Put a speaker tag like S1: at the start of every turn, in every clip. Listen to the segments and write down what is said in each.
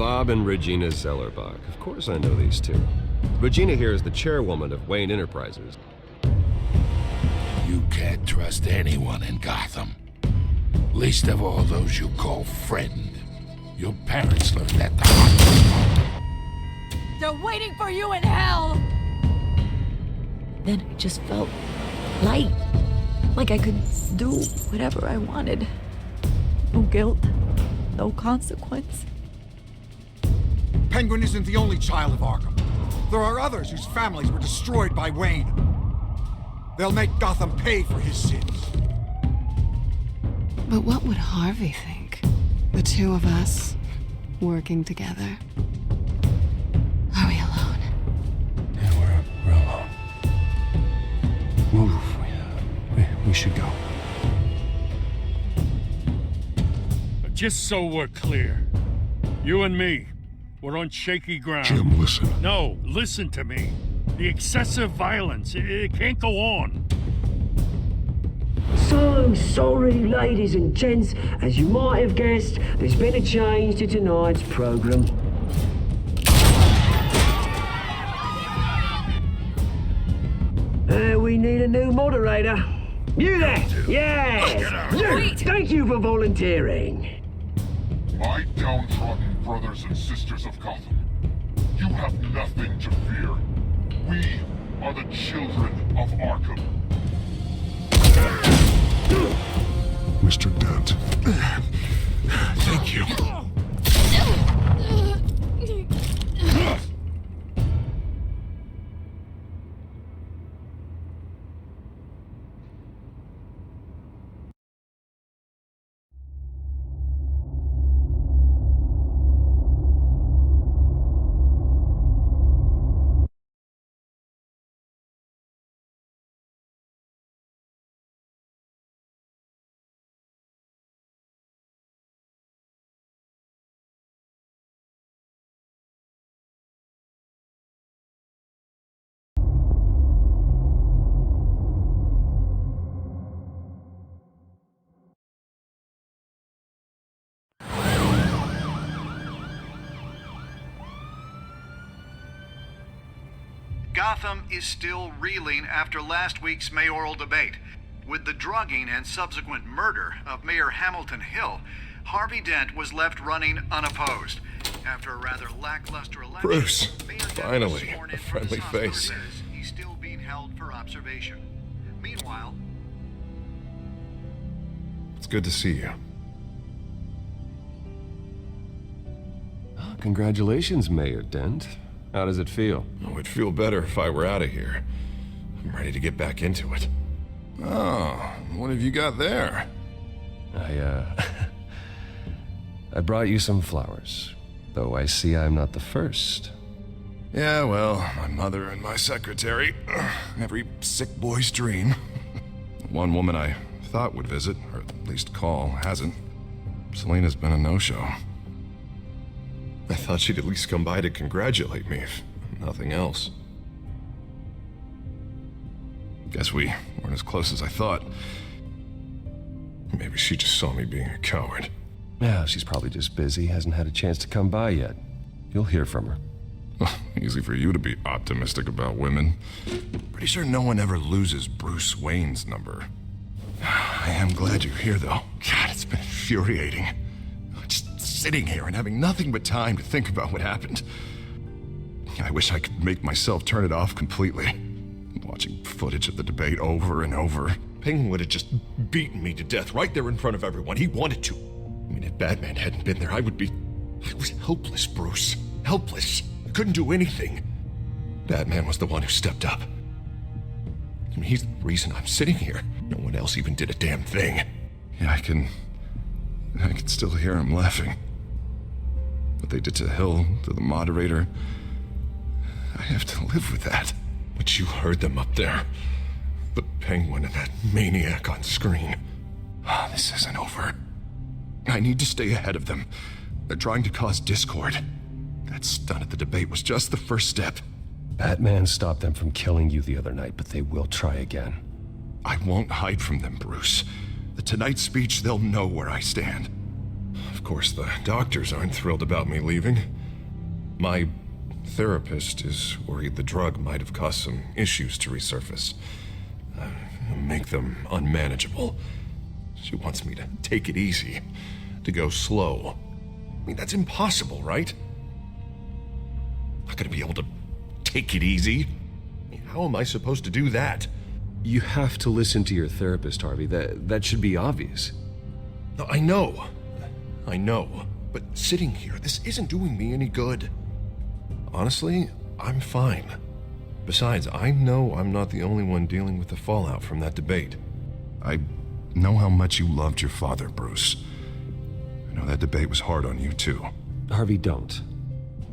S1: Bob and Regina Zellerbach. Of course I know these two. Regina here is the chairwoman of Wayne Enterprises.
S2: You can't trust anyone in Gotham. Least of all those you call friend. Your parents learned that the hard way.
S3: They're waiting for you in hell! Then I just felt light. Like I could do whatever I wanted. No guilt, no consequence.
S4: Penguin isn't the only child of Arkham. There are others whose families were destroyed by Wayne. They'll make Gotham pay for his sins.
S5: But what would Harvey think? The two of us, working together. Are we alone?
S6: Yeah, we're alone. Move. We should go.
S7: Just so we're clear, you and me, we're on shaky ground.
S2: Jim, listen.
S7: No, listen to me. The excessive violence, it can't go on.
S8: So sorry, ladies and gents. As you might have guessed, there's been a change to tonight's program. We need a new moderator. You there! Yes! You! Thank you for volunteering.
S2: My downtrodden brothers and sisters of Gotham, you have nothing to fear. We are the children of Arkham.
S9: Mr. Dent.
S2: Thank you.
S10: Gotham is still reeling after last week's mayoral debate. With the drugging and subsequent murder of Mayor Hamilton Hill, Harvey Dent was left running unopposed. After a rather lackluster election,
S1: Bruce,
S10: Mayor Dent was
S1: finally,
S10: sworn
S1: a
S10: in for
S1: friendly
S10: his hospital
S1: face.
S10: beds. He's still being held for observation. Meanwhile,
S1: It's good to see you. Congratulations, Mayor Dent. How does it feel?
S9: Oh, it'd feel better if I were out of here. I'm ready to get back into it. Oh, what have you got there?
S1: I brought you some flowers. Though I see I'm not the first.
S9: Yeah, well, my mother and my secretary. Every sick boy's dream. One woman I thought would visit, or at least call, hasn't. Selena's been a no-show. I thought she'd at least come by to congratulate me, if nothing else. Guess we weren't as close as I thought. Maybe she just saw me being a coward.
S1: Yeah, she's probably just busy, hasn't had a chance to come by yet. You'll hear from her.
S9: Easy for you to be optimistic about women. Pretty sure no one ever loses Bruce Wayne's number. I am glad you're here, though. God, it's been infuriating. Just sitting here and having nothing but time to think about what happened. I wish I could make myself turn it off completely. Watching footage of the debate over and over. Penguin would have just beaten me to death right there in front of everyone. He wanted to. I mean, if Batman hadn't been there, I was helpless, Bruce. Helpless. I couldn't do anything. Batman was the one who stepped up. I mean, he's the reason I'm sitting here. No one else even did a damn thing. Yeah, I can still hear him laughing. What they did to Hill, to the moderator, I have to live with that. But you heard them up there. The Penguin and that maniac on screen. This isn't over. I need to stay ahead of them. They're trying to cause discord. That stunt at the debate was just the first step.
S1: Batman stopped them from killing you the other night, but they will try again.
S9: I won't hide from them, Bruce. The Tonight speech, they'll know where I stand. Of course, the doctors aren't thrilled about me leaving. My therapist is worried the drug might have caused some issues to resurface. Make them unmanageable. She wants me to take it easy, to go slow. I mean, that's impossible, right? I'm not gonna be able to take it easy. I mean, how am I supposed to do that?
S1: You have to listen to your therapist, Harvey. That should be obvious.
S9: No, I know. But sitting here, this isn't doing me any good. Honestly, I'm fine. Besides, I know I'm not the only one dealing with the fallout from that debate. I know how much you loved your father, Bruce. I know that debate was hard on you, too.
S1: Harvey, don't.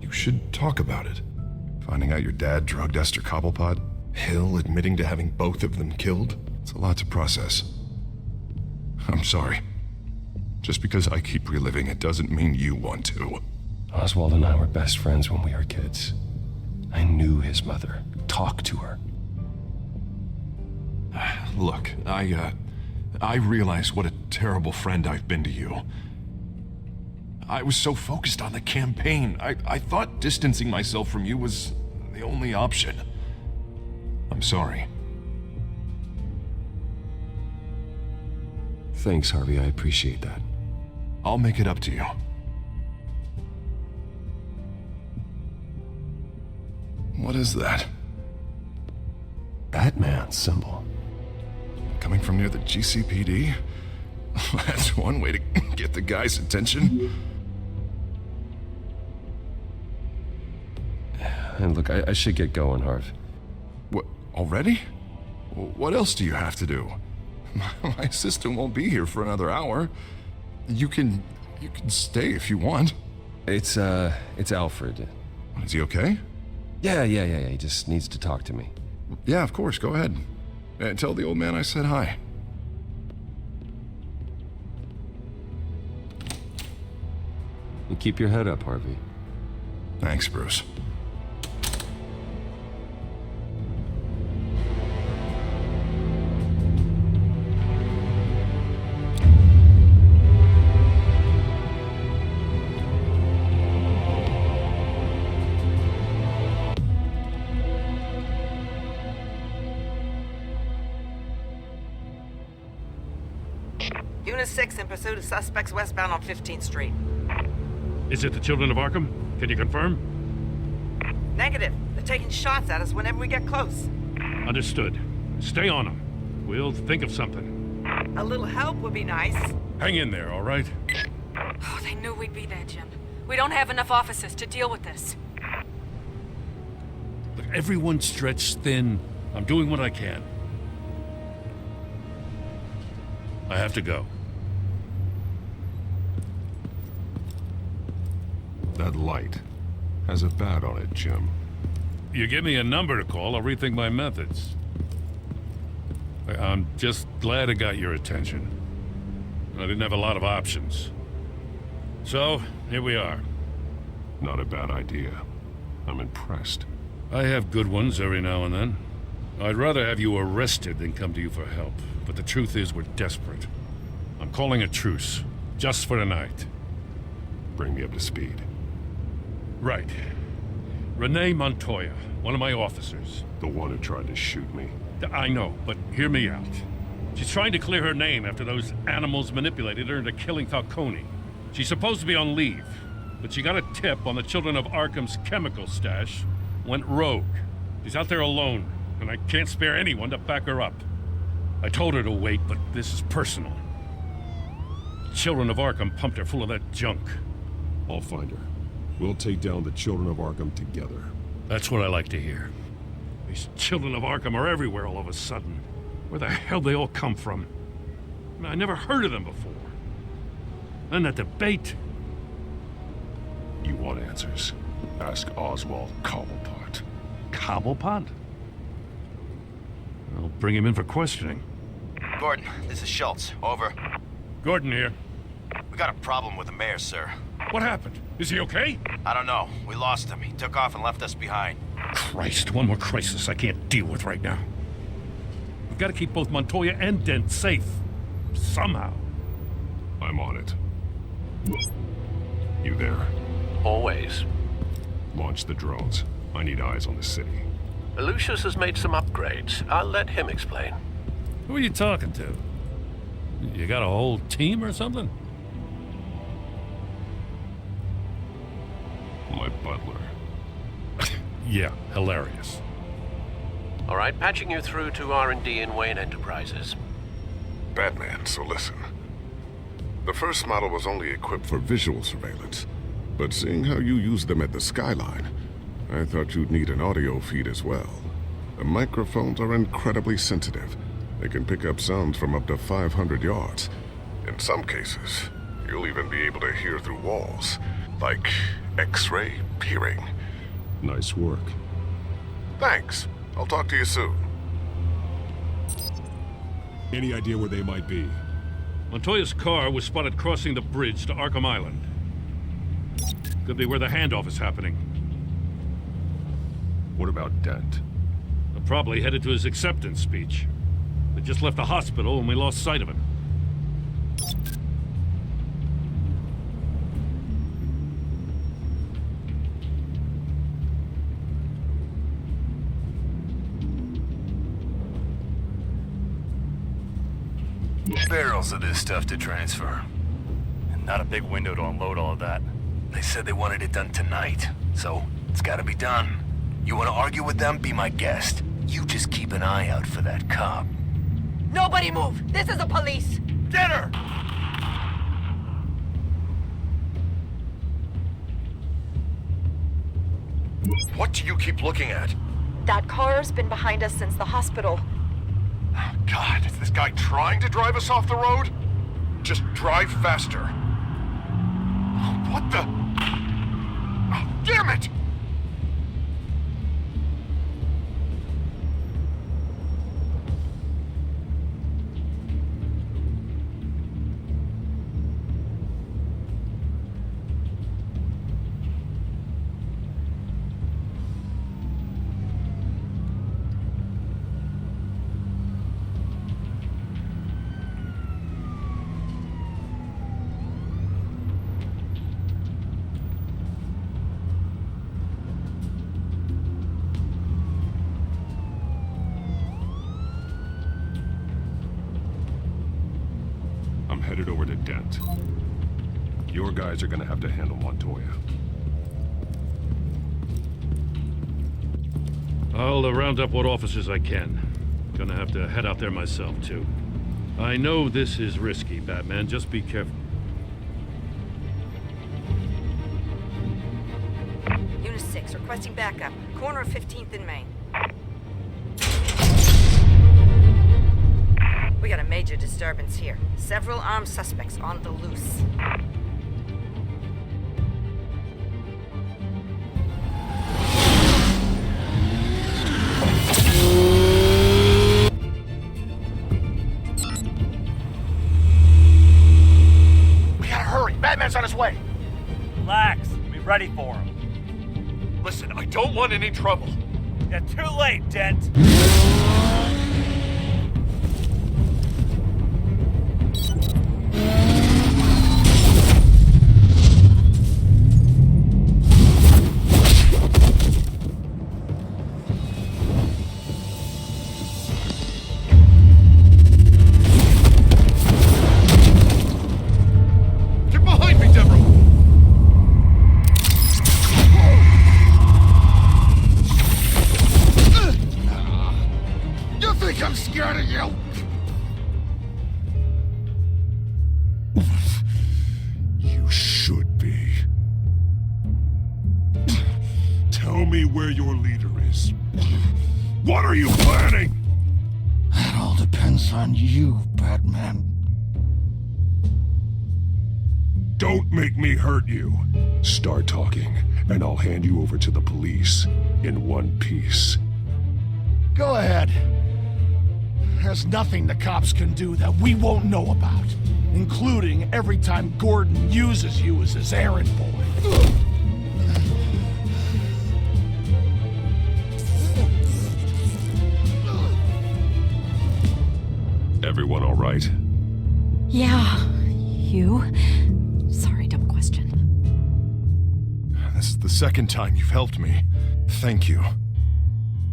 S9: You should talk about it. Finding out your dad drugged Esther Cobblepot, Hill admitting to having both of them killed. It's a lot to process. I'm sorry. Just because I keep reliving it doesn't mean you want to.
S6: Oswald and I were best friends when we were kids. I knew his mother. Talked to her.
S9: Look, I realize what a terrible friend I've been to you. I was so focused on the campaign. I thought distancing myself from you was the only option. I'm sorry.
S1: Thanks, Harvey. I appreciate that.
S9: I'll make it up to you. What is that?
S6: Batman symbol.
S9: Coming from near the GCPD? That's one way to get the guy's attention.
S1: And look, I should get going, Harv.
S9: What, already? What else do you have to do? My assistant won't be here for another hour. You can stay if you want.
S1: It's Alfred.
S9: Is he okay?
S1: Yeah. He just needs to talk to me.
S9: Yeah, of course. Go ahead. Tell the old man I said hi.
S1: And keep your head up, Harvey.
S9: Thanks, Bruce.
S11: Unit 6 in pursuit of suspects westbound on 15th Street.
S7: Is it the Children of Arkham? Can you confirm?
S11: Negative. They're taking shots at us whenever we get close.
S7: Understood. Stay on them. We'll think of something.
S11: A little help would be nice.
S7: Hang in there, all right?
S12: Oh, they knew we'd be there, Jim. We don't have enough officers to deal with this.
S7: Look, everyone's stretched thin. I'm doing what I can. I have to go.
S9: That light has a bat on it, Jim.
S7: You give me a number to call, I'll rethink my methods. I'm just glad it got your attention. I didn't have a lot of options. So, here we are.
S9: Not a bad idea. I'm impressed.
S7: I have good ones every now and then. I'd rather have you arrested than come to you for help. But the truth is, we're desperate. I'm calling a truce, just for tonight.
S9: Bring me up to speed.
S7: Right. Renee Montoya, one of my officers.
S9: The one who tried to shoot me.
S7: I know, but hear me out. She's trying to clear her name after those animals manipulated her into killing Falcone. She's supposed to be on leave, but she got a tip on the Children of Arkham's chemical stash, went rogue. She's out there alone, and I can't spare anyone to back her up. I told her to wait, but this is personal. Children of Arkham pumped her full of that junk.
S13: I'll find her. We'll take down the Children of Arkham together.
S7: That's what I like to hear. These Children of Arkham are everywhere all of a sudden. Where the hell they all come from? I never heard of them before. Then that debate.
S13: You want answers? Ask Oswald Cobblepot.
S7: Cobblepot? I'll bring him in for questioning.
S14: Gordon, this is Schultz. Over.
S7: Gordon here.
S14: We got a problem with the mayor, sir.
S7: What happened? Is he okay?
S14: I don't know. We lost him. He took off and left us behind.
S7: Christ, one more crisis I can't deal with right now. We've got to keep both Montoya and Dent safe. Somehow.
S13: I'm on it. You there?
S15: Always.
S13: Launch the drones. I need eyes on the city.
S15: Lucius has made some upgrades. I'll let him explain.
S7: Who are you talking to? You got a whole team or something?
S13: My butler.
S7: Yeah, hilarious.
S15: All right, patching you through to R&D in Wayne Enterprises.
S9: Batman, so listen. The first model was only equipped for visual surveillance, but seeing how you use them at the skyline, I thought you'd need an audio feed as well. The microphones are incredibly sensitive. They can pick up sounds from up to 500 yards. In some cases, you'll even be able to hear through walls, like X-ray peering.
S13: Nice work.
S9: Thanks. I'll talk to you soon.
S13: Any idea where they might be?
S7: Montoya's car was spotted crossing the bridge to Arkham Island. Could be where the handoff is happening.
S13: What about Dent?
S7: They're probably headed to his acceptance speech. They just left the hospital and we lost sight of him.
S16: Barrels of this stuff to transfer. And not a big window to unload all of that. They said they wanted it done tonight, so it's gotta be done. You wanna argue with them? Be my guest. You just keep an eye out for that cop.
S11: Nobody move! This is the police!
S16: Get her!
S9: What do you keep looking at?
S17: That car's been behind us since the hospital.
S9: God, is this guy trying to drive us off the road? Just drive faster. What the? Oh, damn it!
S13: I'm headed over to Dent. Your guys are gonna have to handle Montoya.
S7: I'll round up what officers I can. Gonna have to head out there myself, too. I know this is risky, Batman. Just be careful.
S11: Unit 6, requesting backup. Corner of 15th and Main. We got a major disturbance here. Several armed suspects on the loose.
S16: We gotta hurry! Batman's on his way!
S18: Relax. Be ready for him.
S16: Listen, I don't want any trouble.
S18: Yeah, too late, Dent.
S9: I'm scared of you!
S13: You should be. Tell me where your leader is. What are you planning?
S19: That all depends on you, Batman.
S13: Don't make me hurt you. Start talking, and I'll hand you over to the police in one piece.
S19: Go ahead. There's nothing the cops can do that we won't know about, including every time Gordon uses you as his errand boy.
S13: Everyone all right?
S3: Yeah. You? Sorry,
S9: the second time you've helped me. Thank you.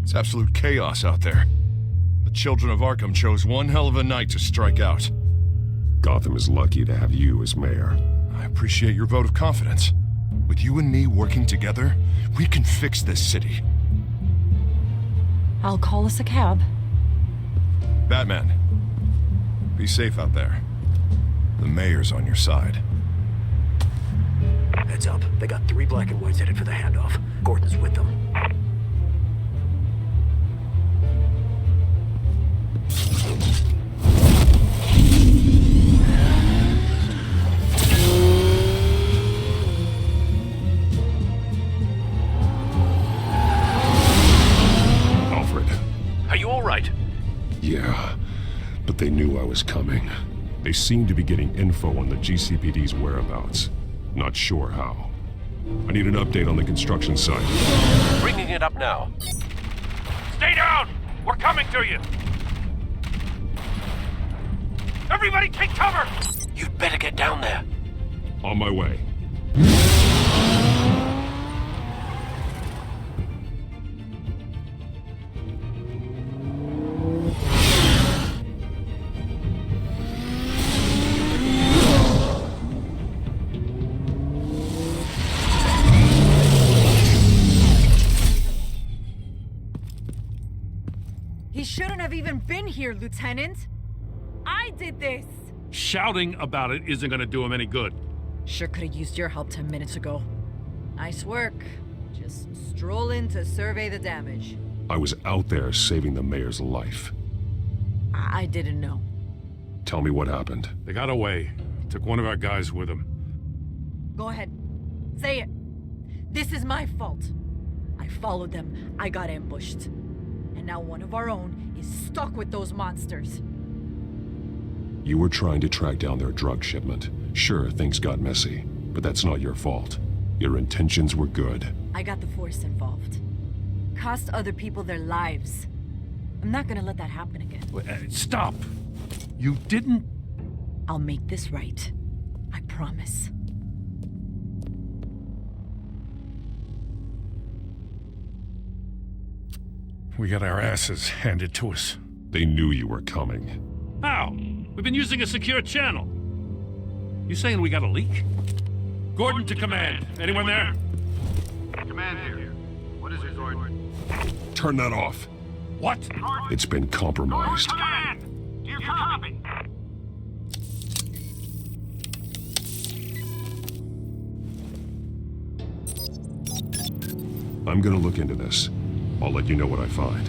S9: It's absolute chaos out there. The children of Arkham chose one hell of a night to strike out.
S13: Gotham is lucky to have you as mayor.
S9: I appreciate your vote of confidence. With you and me working together, we can fix this city.
S3: I'll call us a cab.
S9: Batman, be safe out there. The mayor's on your side.
S8: Heads up. They got 3 black and whites headed for the handoff. Gordon's with them.
S13: Alfred.
S15: Are you all right?
S13: Yeah, but they knew I was coming. They seem to be getting info on the GCPD's whereabouts. Not sure how. I need an update on the construction site.
S15: Bringing it up now.
S18: Stay down! We're coming to you! Everybody take cover!
S15: You'd better get down there.
S13: On my way.
S12: He shouldn't have even been here, Lieutenant. I did this.
S7: Shouting about it isn't gonna do him any good.
S12: Sure could have used your help 10 minutes ago. Nice work. Just stroll in to survey the damage.
S13: I was out there saving the mayor's life.
S12: I didn't know.
S13: Tell me what happened.
S7: They got away. Took one of our guys with them.
S12: Go ahead. Say it. This is my fault. I followed them. I got ambushed. And now one of our own is stuck with those monsters.
S13: You were trying to track down their drug shipment. Sure, things got messy, but that's not your fault. Your intentions were good.
S12: I got the Force involved. Cost other people their lives. I'm not gonna let that happen again.
S7: Stop! You didn't...
S12: I'll make this right. I promise.
S7: We got our asses handed to us.
S13: They knew you were coming.
S7: How? We've been using a secure channel. You saying we got a leak? Gordon to command. Anyone there?
S10: Command here. What is it, Gordon?
S13: Turn that off.
S7: What?
S13: It's been compromised.
S18: Command! Do you copy?
S13: I'm gonna look into this. I'll let you know what I find.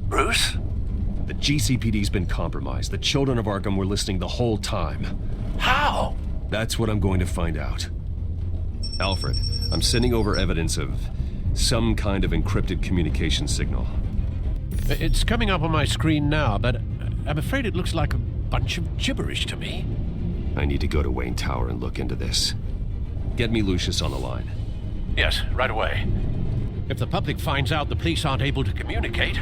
S15: Bruce?
S1: The GCPD's been compromised. The children of Arkham were listening the whole time.
S15: How?
S1: That's what I'm going to find out. Alfred, I'm sending over evidence of some kind of encrypted communication signal.
S15: It's coming up on my screen now, but I'm afraid it looks like a bunch of gibberish to me.
S1: I need to go to Wayne Tower and look into this. Get me Lucius on the line.
S15: Yes, right away. If the public finds out the police aren't able to communicate...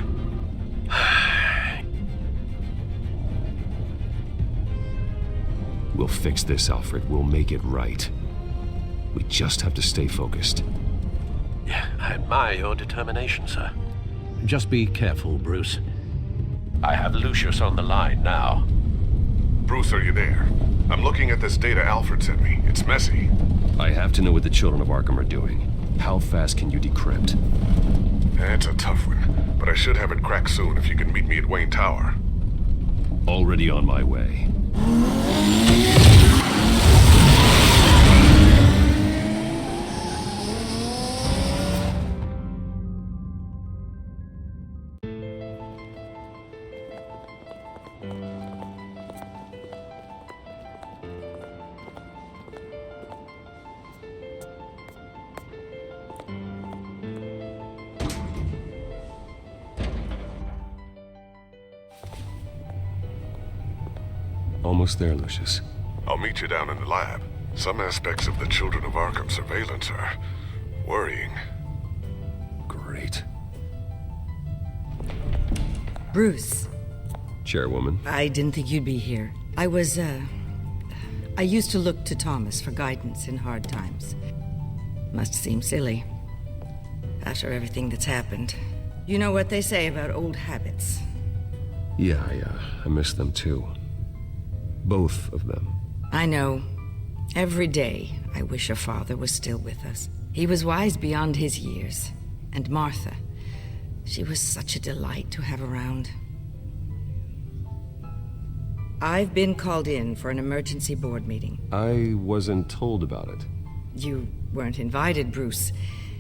S1: We'll fix this, Alfred. We'll make it right. We just have to stay focused.
S15: Yeah, I admire your determination, sir. Just be careful, Bruce. I have Lucius on the line now.
S9: Bruce, are you there? I'm looking at this data Alfred sent me. It's messy.
S1: I have to know what the children of Arkham are doing. How fast can you decrypt?
S9: It's a tough one, but I should have it cracked soon if you can meet me at Wayne Tower.
S1: Already on my way.
S6: almost there, Lucius.
S9: I'll meet you down in the lab. Some aspects of the Children of Arkham surveillance are worrying.
S6: Great.
S3: Bruce.
S1: Chairwoman.
S3: I didn't think you'd be here. I used to look to Thomas for guidance in hard times. Must seem silly. After everything that's happened. You know what they say about old habits.
S1: Yeah, I miss them too. Both of them.
S3: I know. Every day, I wish your father was still with us. He was wise beyond his years. And Martha, she was such a delight to have around. I've been called in for an emergency board meeting.
S1: I wasn't told about it.
S3: You weren't invited, Bruce.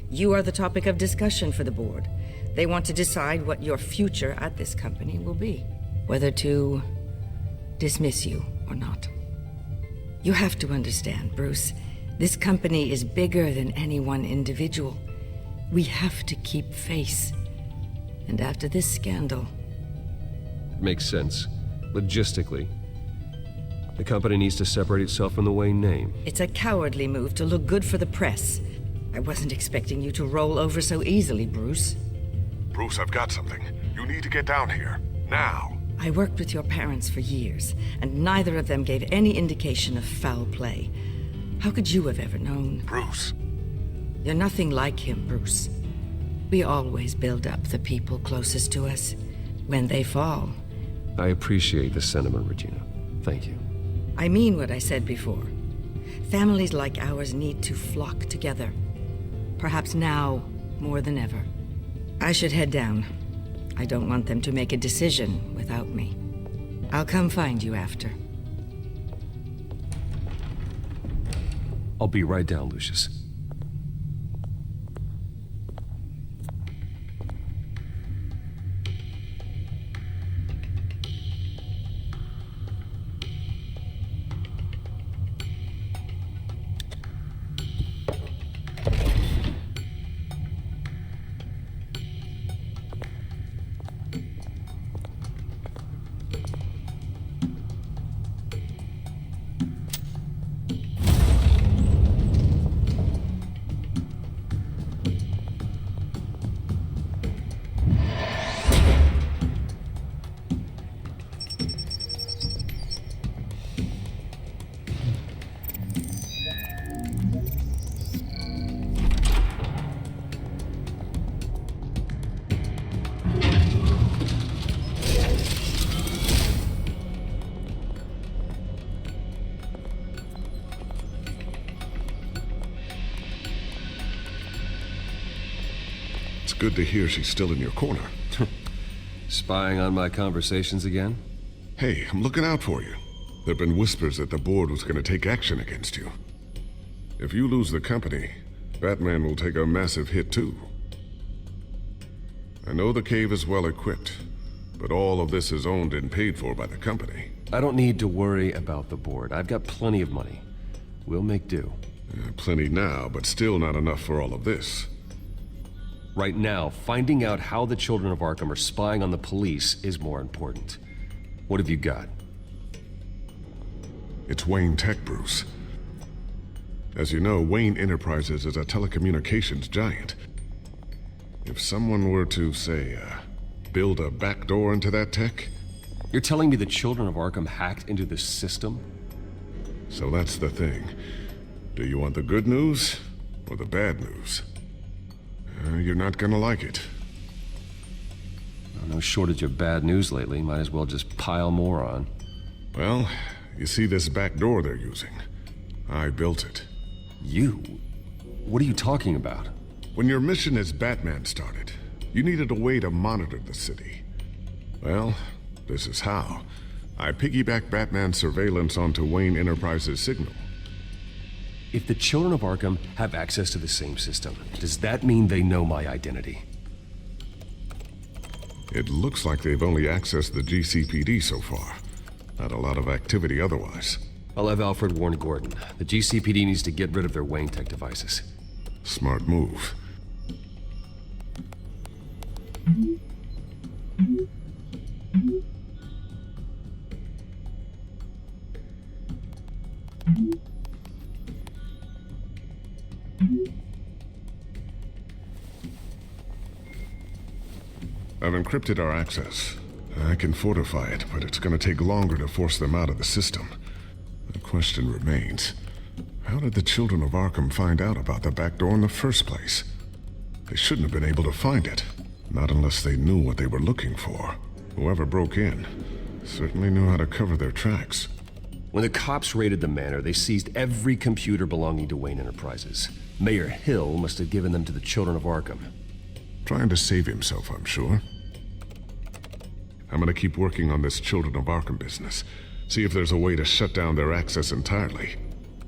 S3: You are the topic of discussion for the board. They want to decide what your future at this company will be. Whether to dismiss you or not. You have to understand, Bruce. This company is bigger than any one individual. We have to keep face. And after this scandal...
S1: Makes sense. Logistically. The company needs to separate itself from the Wayne name.
S3: It's a cowardly move to look good for the press. I wasn't expecting you to roll over so easily, Bruce.
S9: Bruce, I've got something. You need to get down here. Now.
S3: I worked with your parents for years, and neither of them gave any indication of foul play. How could you have ever known?
S9: Bruce.
S3: You're nothing like him, Bruce. We always build up the people closest to us. When they fall...
S1: I appreciate the sentiment, Regina. Thank you.
S3: I mean what I said before. Families like ours need to flock together. Perhaps now, more than ever. I should head down. I don't want them to make a decision without me. I'll come find you after.
S1: I'll be right down, Lucius.
S9: Good to hear she's still in your corner.
S1: Spying on my conversations again?
S9: Hey, I'm looking out for you. There've been whispers that the board was going to take action against you. If you lose the company, Batman will take a massive hit too. I know the cave is well equipped, but all of this is owned and paid for by the company.
S1: I don't need to worry about the board. I've got plenty of money. We'll make do.
S9: Plenty now, but still not enough for all of this.
S1: Right now, finding out how the Children of Arkham are spying on the police is more important. What have you got?
S9: It's Wayne Tech, Bruce. As you know, Wayne Enterprises is a telecommunications giant. If someone were to, say, build a backdoor into that tech...
S1: You're telling me the Children of Arkham hacked into this system?
S9: So that's the thing. Do you want the good news or the bad news? You're not gonna like it.
S1: No shortage of bad news lately. Might as well just pile more on.
S9: Well, you see this back door they're using? I built it.
S1: You? What are you talking about?
S9: When your mission as Batman started, you needed a way to monitor the city. Well, this is how. I piggybacked Batman's surveillance onto Wayne Enterprises' signal.
S1: If the Children of Arkham have access to the same system, does that mean they know my identity?
S9: It looks like they've only accessed the GCPD so far. Not a lot of activity otherwise.
S1: I'll have Alfred warn Gordon. The GCPD needs to get rid of their Wayne Tech devices.
S9: Smart move. I've encrypted our access. I can fortify it, but it's gonna take longer to force them out of the system. The question remains, how did the children of Arkham find out about the back door in the first place? They shouldn't have been able to find it. Not unless they knew what they were looking for. Whoever broke in certainly knew how to cover their tracks.
S1: When the cops raided the manor, they seized every computer belonging to Wayne Enterprises. Mayor Hill must have given them to the children of Arkham.
S9: Trying to save himself, I'm sure. I'm gonna keep working on this Children of Arkham business. See if there's a way to shut down their access entirely.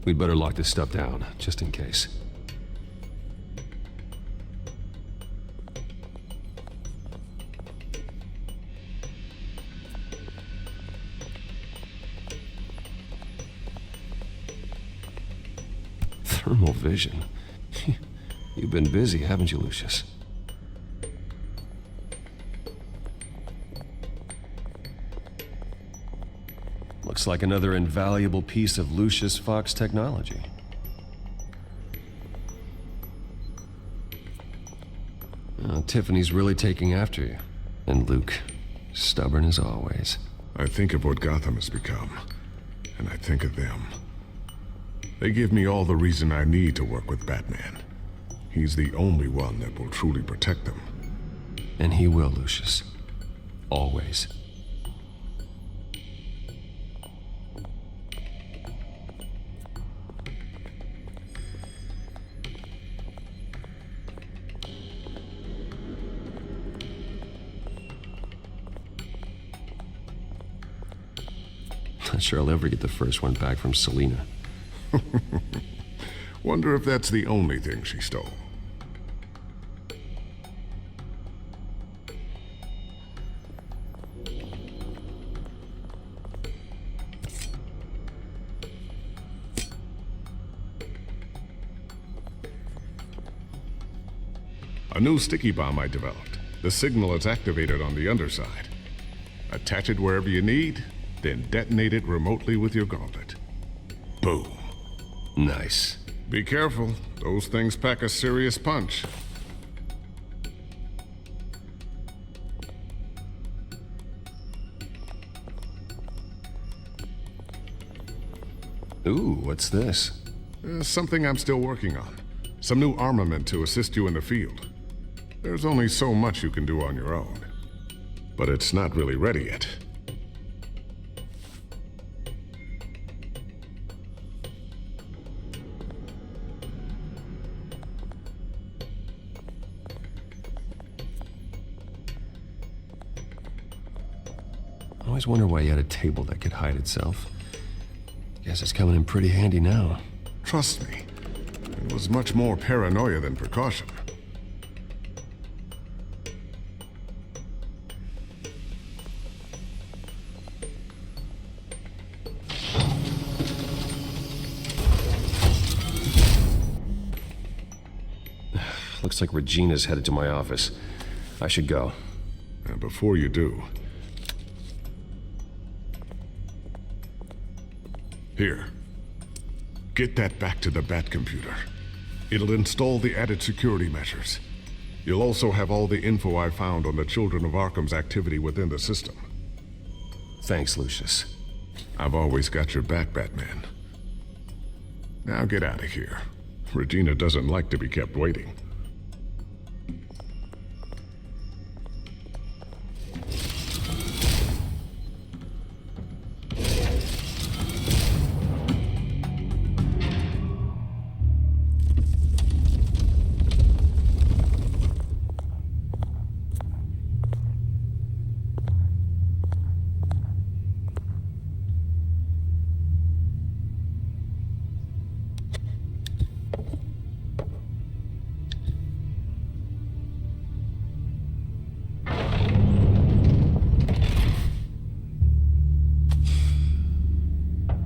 S1: We'd better lock this stuff down, just in case. Thermal vision. You've been busy, haven't you, Lucius? Looks like another invaluable piece of Lucius Fox technology. Tiffany's really taking after you. And Luke, stubborn as always.
S9: I think of what Gotham has become, and I think of them. They give me all the reason I need to work with Batman. He's the only one that will truly protect them.
S1: And he will, Lucius. Always. Not sure I'll ever get the first one back from Selina.
S9: Wonder if that's the only thing she stole. A new sticky bomb I developed. The signal is activated on the underside. Attach it wherever you need, then detonate it remotely with your gauntlet. Boom.
S1: Nice.
S9: Be careful. Those things pack a serious punch.
S1: Ooh, what's this?
S9: Something I'm still working on. Some new armament to assist you in the field. There's only so much you can do on your own. But it's not really ready yet.
S1: I always wonder why you had a table that could hide itself. Guess it's coming in pretty handy now.
S9: Trust me, it was much more paranoia than precaution.
S1: Looks like Regina's headed to my office. I should go.
S9: And before you do... Here. Get that back to the Bat computer. It'll install the added security measures. You'll also have all the info I found on the Children of Arkham's activity within the system.
S1: Thanks, Lucius.
S9: I've always got your back, Batman. Now get out of here. Regina doesn't like to be kept waiting.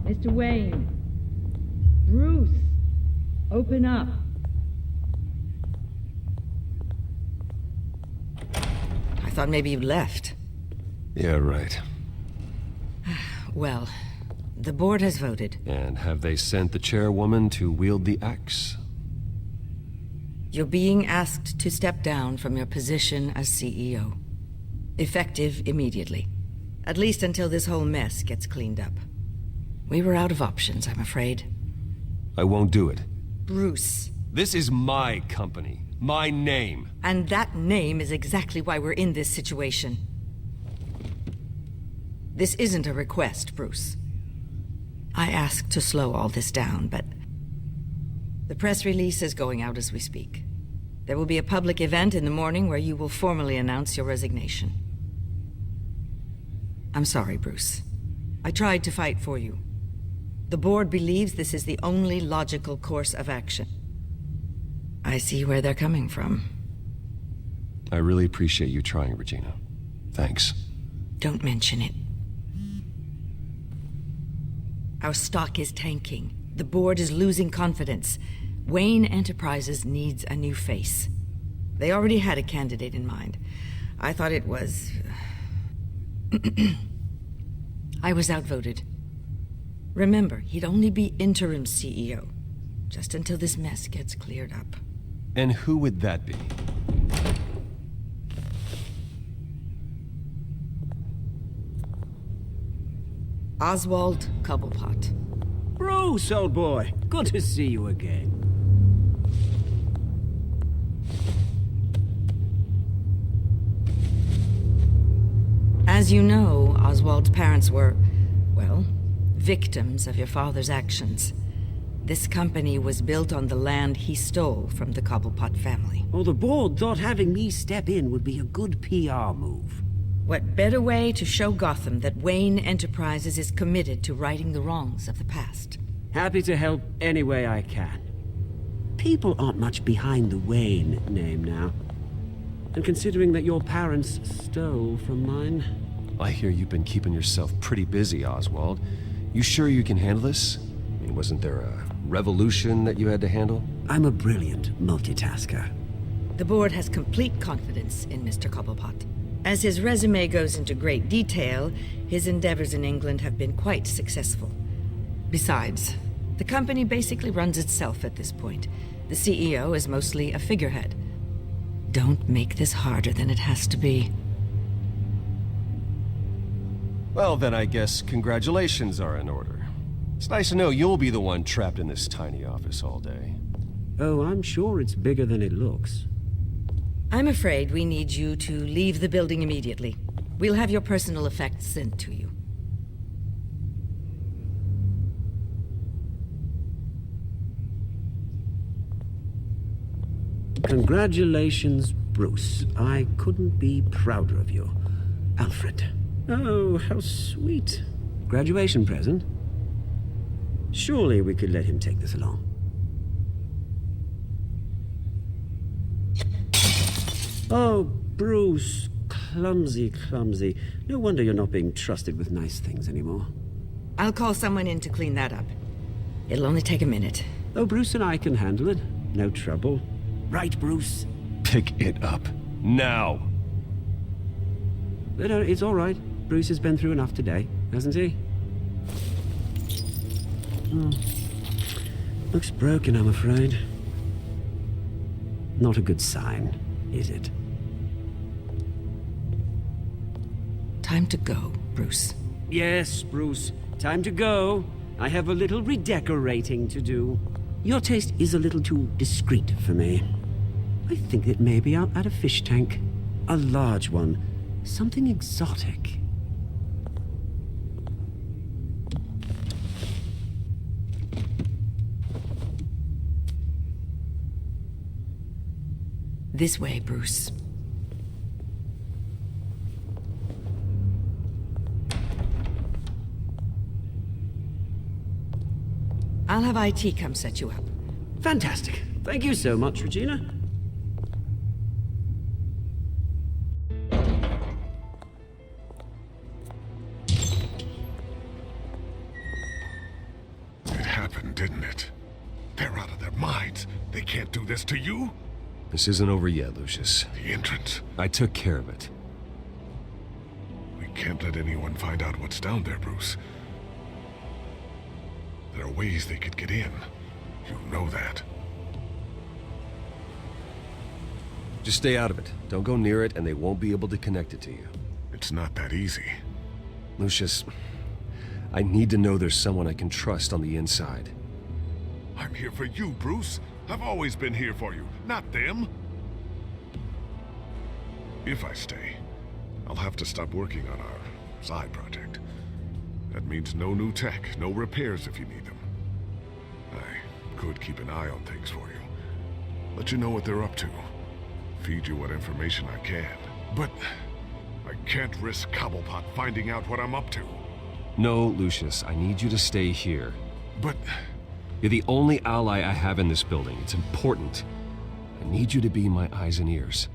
S3: Mr. Wayne. Bruce. Open up. I thought maybe you left.
S1: Yeah, right.
S3: Well, the board has voted.
S1: And have they sent the chairwoman to wield the axe?
S3: You're being asked to step down from your position as CEO. Effective immediately. At least until this whole mess gets cleaned up. We were out of options, I'm afraid.
S1: I won't do it.
S3: Bruce.
S1: This is my company. My name.
S3: And that name is exactly why we're in this situation. This isn't a request, Bruce. I asked to slow all this down, but the press release is going out as we speak. There will be a public event in the morning where you will formally announce your resignation. I'm sorry, Bruce. I tried to fight for you. The board believes this is the only logical course of action. I see where they're coming from.
S1: I really appreciate you trying, Regina. Thanks.
S3: Don't mention it. Our stock is tanking. The board is losing confidence. Wayne Enterprises needs a new face. They already had a candidate in mind. I thought it was... I was outvoted. Remember, he'd only be interim CEO, just until this mess gets cleared up.
S1: And who would that be?
S3: Oswald Cobblepot.
S8: Bruce, old boy. Good to see you again.
S3: As you know, Oswald's parents were, well, victims of your father's actions. This company was built on the land he stole from the Cobblepot family.
S8: Well, the board thought having me step in would be a good PR move.
S3: What better way to show Gotham that Wayne Enterprises is committed to righting the wrongs of the past?
S8: Happy to help any way I can. People aren't much behind the Wayne name now. And considering that your parents stole from mine...
S1: I hear you've been keeping yourself pretty busy, Oswald. You sure you can handle this? I mean, wasn't there a revolution that you had to handle?
S8: I'm a brilliant multitasker.
S3: The board has complete confidence in Mr. Cobblepot. As his resume goes into great detail, his endeavors in England have been quite successful. Besides, the company basically runs itself at this point. The CEO is mostly a figurehead. Don't make this harder than it has to be.
S1: Well, then I guess congratulations are in order. It's nice to know you'll be the one trapped in this tiny office all day.
S8: Oh, I'm sure it's bigger than it looks.
S3: I'm afraid we need you to leave the building immediately. We'll have your personal effects sent to you.
S8: Congratulations, Bruce. I couldn't be prouder of you. Alfred. Oh, how sweet. Graduation present? Surely we could let him take this along. Oh, Bruce. Clumsy, clumsy. No wonder you're not being trusted with nice things anymore.
S3: I'll call someone in to clean that up. It'll only take a minute.
S8: Oh, Bruce and I can handle it. No trouble. Right, Bruce?
S1: Pick it up. Now!
S8: No, it's all right. Bruce has been through enough today, hasn't he? Looks broken, I'm afraid. Not a good sign, is it?
S3: Time to go, Bruce.
S8: Yes, Bruce. Time to go. I have a little redecorating to do. Your taste is a little too discreet for me. I think that maybe I'll add a fish tank. A large one. Something exotic.
S3: This way, Bruce. I'll have IT come set you up.
S8: Fantastic. Thank you so much, Regina.
S19: It happened, didn't it? They're out of their minds. They can't do this to you.
S1: This isn't over yet, Lucius.
S19: The entrance.
S1: I took care of it.
S19: We can't let anyone find out what's down there, Bruce. There are ways they could get in. You know that.
S1: Just stay out of it. Don't go near it, and they won't be able to connect it to you.
S9: It's not that easy.
S1: Lucius, I need to know there's someone I can trust on the inside.
S13: I'm here for you, Bruce. I've always been here for you, not them. If I stay, I'll have to stop working on our side project. That means no new tech, no repairs if you need them. I could keep an eye on things for you. Let you know what they're up to. Feed you what information I can. But I can't risk Cobblepot finding out what I'm up to.
S1: No, Lucius, I need you to stay here.
S13: But...
S1: You're the only ally I have in this building. It's important. I need you to be my eyes and ears.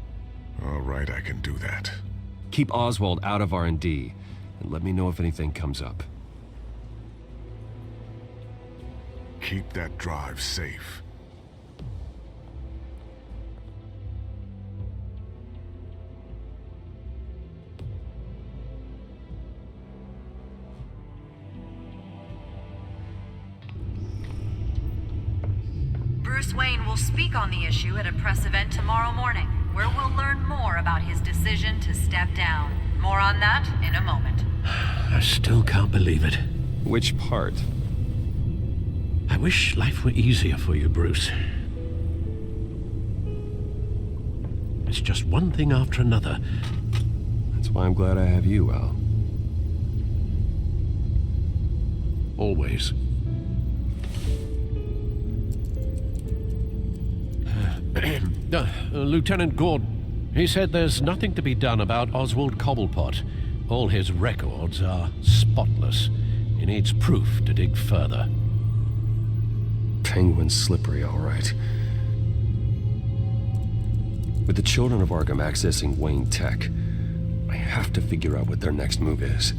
S13: All right, I can do that.
S1: Keep Oswald out of R&D, and let me know if anything comes up.
S13: Keep that drive safe.
S20: Bruce Wayne will speak on the issue at a press event tomorrow morning, where we'll learn more about his decision to step down. More on that in a moment.
S15: I still can't believe it.
S1: Which part?
S15: I wish life were easier for you, Bruce. It's just one thing after another.
S1: That's why I'm glad I have you, Al.
S15: Always. Lieutenant Gordon, he said there's nothing to be done about Oswald Cobblepot. All his records are spotless. He needs proof to dig further.
S1: Penguin's slippery, all right. With the children of Arkham accessing Wayne Tech, I have to figure out what their next move is.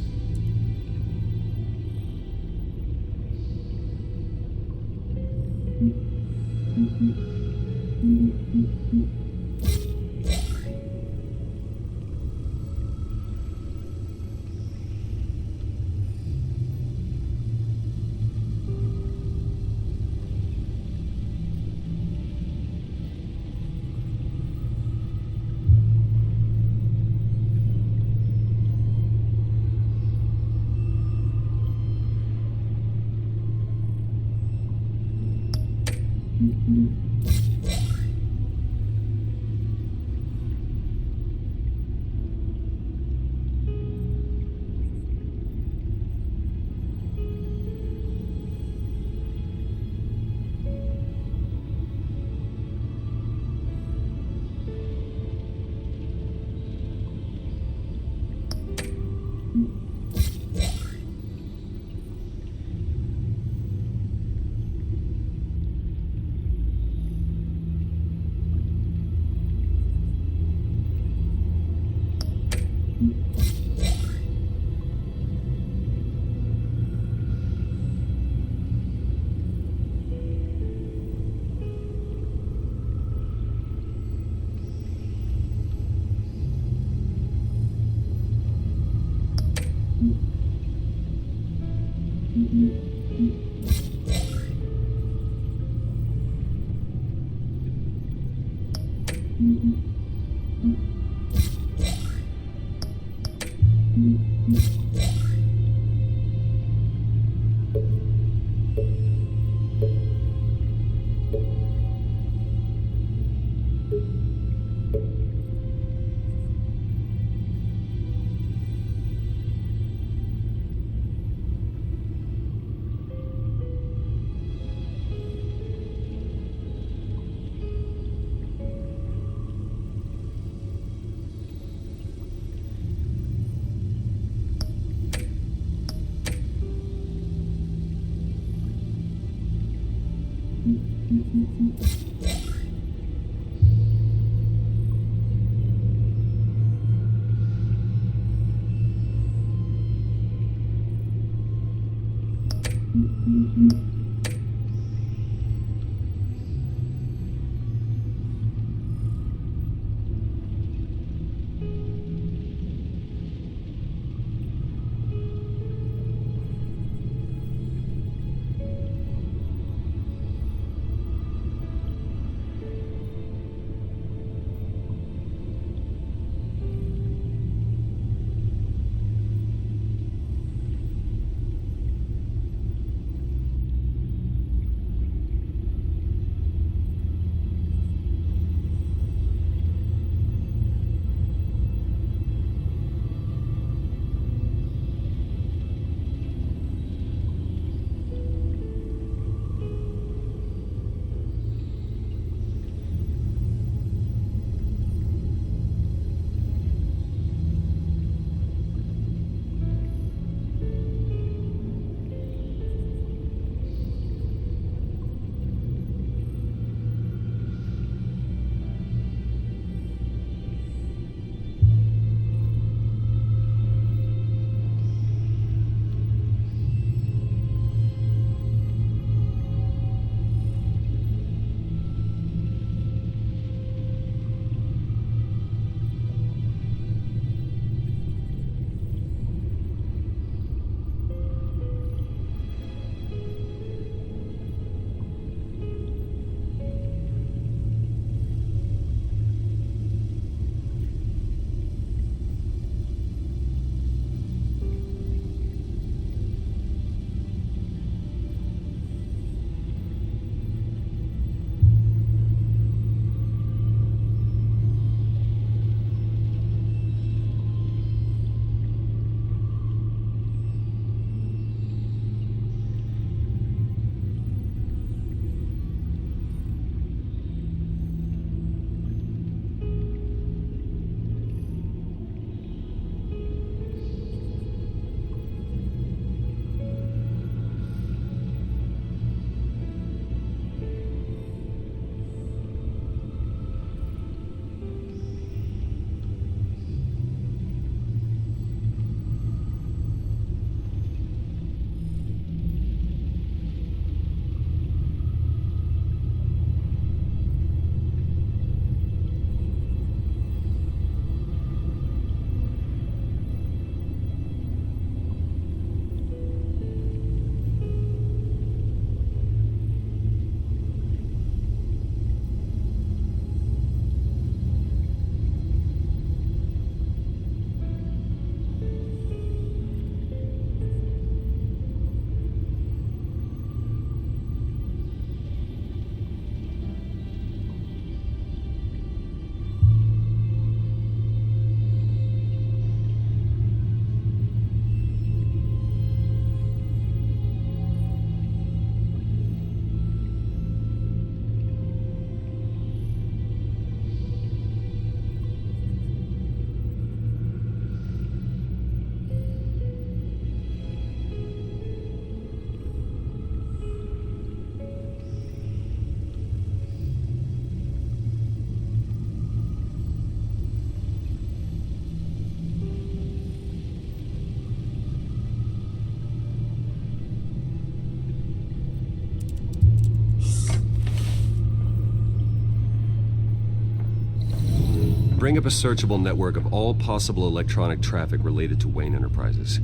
S1: Bring up a searchable network of all possible electronic traffic related to Wayne Enterprises.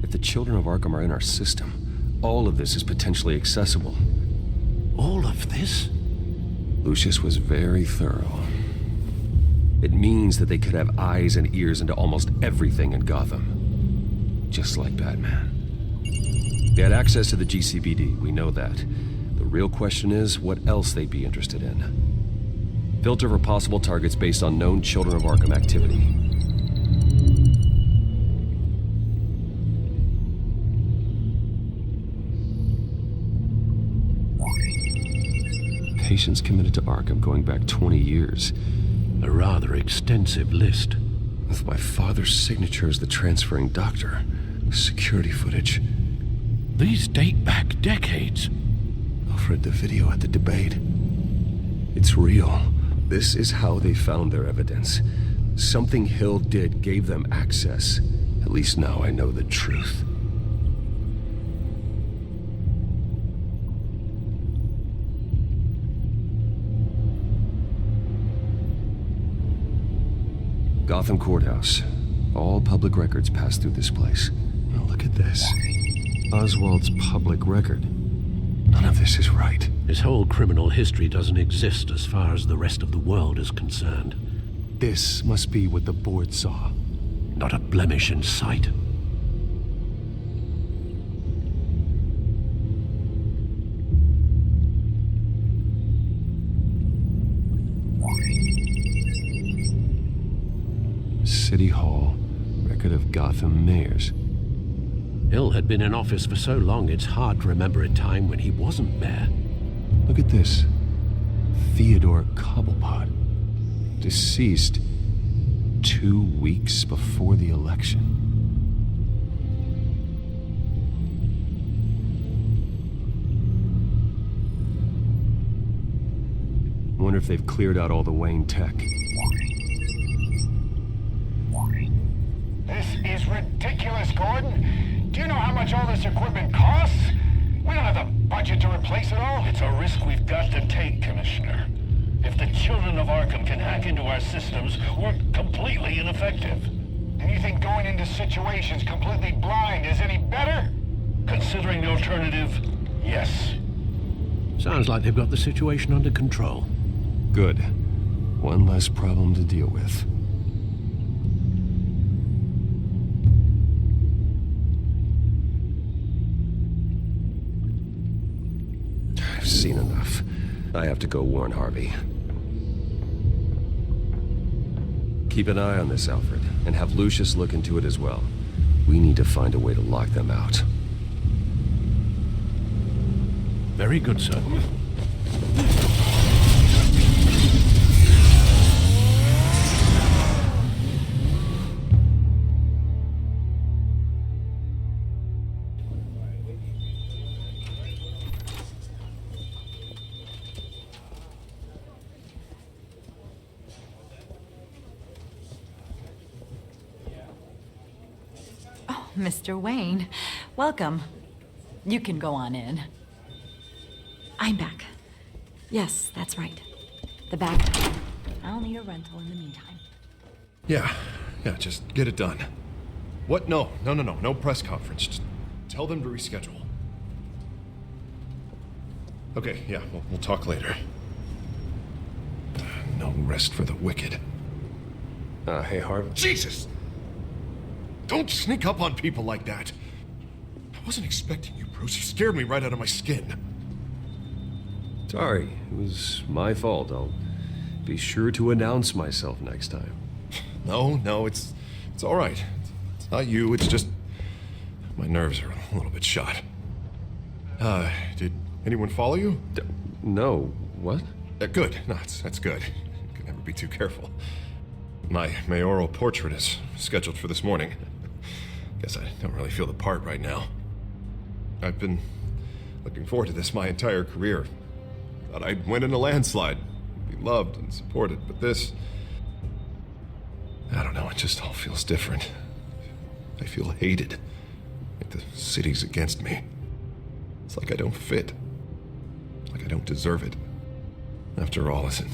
S1: If the children of Arkham are in our system, all of this is potentially accessible.
S15: All of this?
S1: Lucius was very thorough. It means that they could have eyes and ears into almost everything in Gotham. Just like Batman. They had access to the GCPD, we know that. The real question is what else they'd be interested in. Filter for possible targets based on known Children of Arkham activity. Patients committed to Arkham going back 20 years.
S15: A rather extensive list.
S1: With my father's signature as the transferring doctor. Security footage.
S15: These date back decades.
S1: Alfred, the video at the debate. It's real. This is how they found their evidence. Something Hill did gave them access. At least now I know the truth. Gotham Courthouse. All public records pass through this place. Now look at this. Oswald's public record. None of this is right.
S15: His whole criminal history doesn't exist as far as the rest of the world is concerned.
S1: This must be what the board saw.
S15: Not a blemish in sight.
S1: City Hall. Record of Gotham mayors.
S15: Hill had been in office for so long, it's hard to remember a time when he wasn't mayor.
S1: Look at this. Theodore Cobblepot. Deceased 2 weeks before the election. I wonder if they've cleared out all the Wayne tech.
S18: This is ridiculous, Gordon. Do you know how much all this equipment costs? We don't have the budget to replace it all.
S21: It's a risk we've got to take, Commissioner. If the children of Arkham can hack into our systems, we're completely ineffective.
S18: And you think going into situations completely blind is any better?
S21: Considering the alternative, yes.
S15: Sounds like they've got the situation under control.
S1: Good. One less problem to deal with. I've seen enough. I have to go warn Harvey. Keep an eye on this, Alfred, and have Lucius look into it as well. We need to find a way to lock them out.
S15: Very good, sir.
S20: Mr. Wayne, welcome. You can go on in. I'm back. Yes, that's right. The back door. I'll need a rental in the meantime.
S9: Yeah, just get it done. What? No press conference. Just tell them to reschedule. Okay, yeah, we'll talk later. No rest for the wicked.
S1: Hey, Harvey.
S9: Jesus! Don't sneak up on people like that. I wasn't expecting you, Bruce. You scared me right out of my skin.
S1: Sorry, it was my fault. I'll be sure to announce myself next time.
S9: No, it's all right. It's not you, it's just my nerves are a little bit shot. Did anyone follow you?
S1: No. What?
S9: Good. No, that's good. You can never be too careful. My mayoral portrait is scheduled for this morning. Guess I don't really feel the part right now. I've been looking forward to this my entire career. Thought I'd win in a landslide, be loved and supported, but this... I don't know, it just all feels different. I feel hated. Like the city's against me. It's like I don't fit. Like I don't deserve it. After all, is it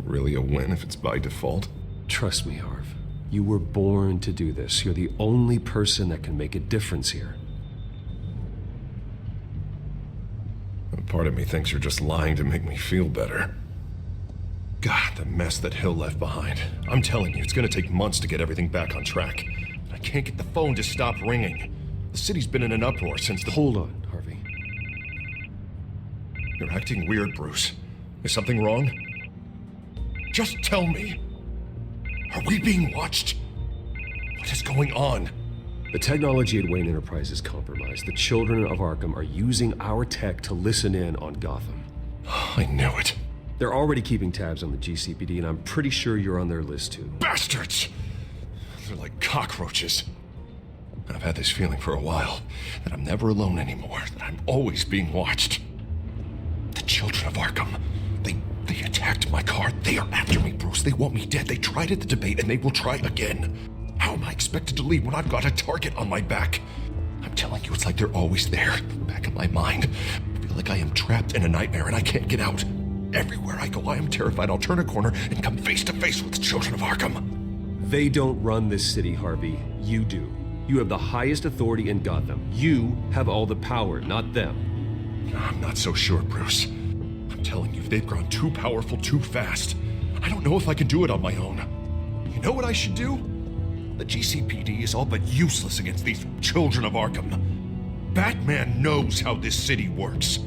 S9: really a win if it's by default?
S1: Trust me, Harv. You were born to do this. You're the only person that can make a difference here.
S9: A part of me thinks you're just lying to make me feel better. God, the mess that Hill left behind. I'm telling you, it's gonna take months to get everything back on track. I can't get the phone to stop ringing. The city's been in an uproar since the—
S1: Hold on, Harvey.
S9: You're acting weird, Bruce. Is something wrong? Just tell me. Are we being watched? What is going on?
S1: The technology at Wayne Enterprise is compromised. The children of Arkham are using our tech to listen in on Gotham.
S9: I knew it.
S1: They're already keeping tabs on the GCPD, and I'm pretty sure you're on their list too.
S9: Bastards! They're like cockroaches. I've had this feeling for a while, that I'm never alone anymore, that I'm always being watched. The children of Arkham, they attacked my car. They are after me, Bruce. They want me dead. They tried at the debate, and they will try again. How am I expected to leave when I've got a target on my back? I'm telling you, it's like they're always there, in the back of my mind. I feel like I am trapped in a nightmare and I can't get out. Everywhere I go, I am terrified I'll turn a corner and come face to face with the children of Arkham.
S1: They don't run this city, Harvey. You do. You have the highest authority in Gotham. You have all the power, not them.
S9: I'm not so sure, Bruce. I'm telling you, they've grown too powerful too fast. I don't know if I can do it on my own. You know what I should do? The GCPD is all but useless against these children of Arkham. Batman knows how this city works.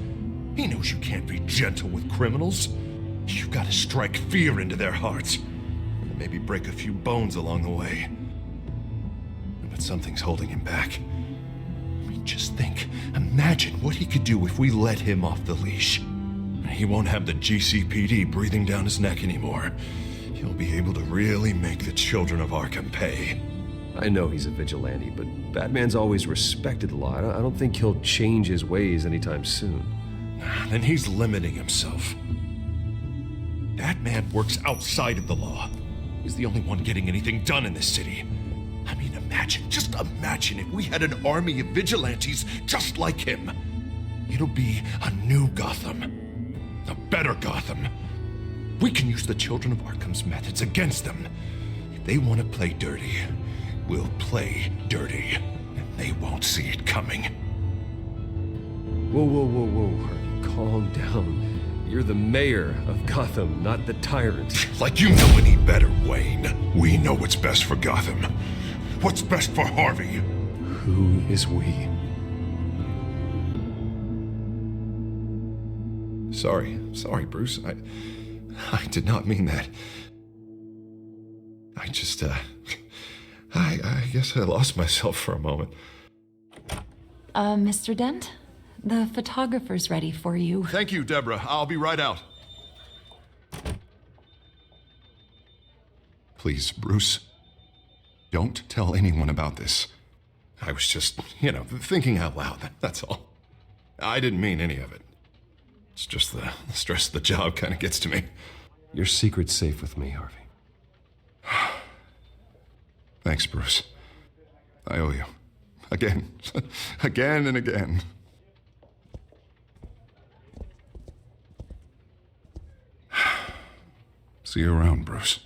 S9: He knows you can't be gentle with criminals. You've got to strike fear into their hearts. And maybe break a few bones along the way. But something's holding him back. I mean, just think. Imagine what he could do if we let him off the leash. He won't have the GCPD breathing down his neck anymore. He'll be able to really make the children of Arkham pay.
S1: I know he's a vigilante, but Batman's always respected the law. I don't think he'll change his ways anytime soon.
S9: Then he's limiting himself. Batman works outside of the law. He's the only one getting anything done in this city. I mean, just imagine if we had an army of vigilantes just like him. It'll be a new Gotham. A better Gotham. We can use the children of Arkham's methods against them. If they want to play dirty, we'll play dirty. And they won't see it coming.
S1: Whoa, Harvey. Calm down. You're the mayor of Gotham, not the tyrant.
S9: Like you know any better, Wayne. We know what's best for Gotham. What's best for Harvey?
S1: Who is we?
S9: Sorry, Bruce. I did not mean that. I just, I guess I lost myself for a moment.
S20: Mr. Dent? The photographer's ready for you.
S9: Thank you, Deborah. I'll be right out. Please, Bruce, don't tell anyone about this. I was just, thinking out loud, that's all. I didn't mean any of it. It's just the stress of the job kind of gets to me.
S1: Your secret's safe with me, Harvey.
S9: Thanks, Bruce. I owe you. Again. Again and again. See you around, Bruce.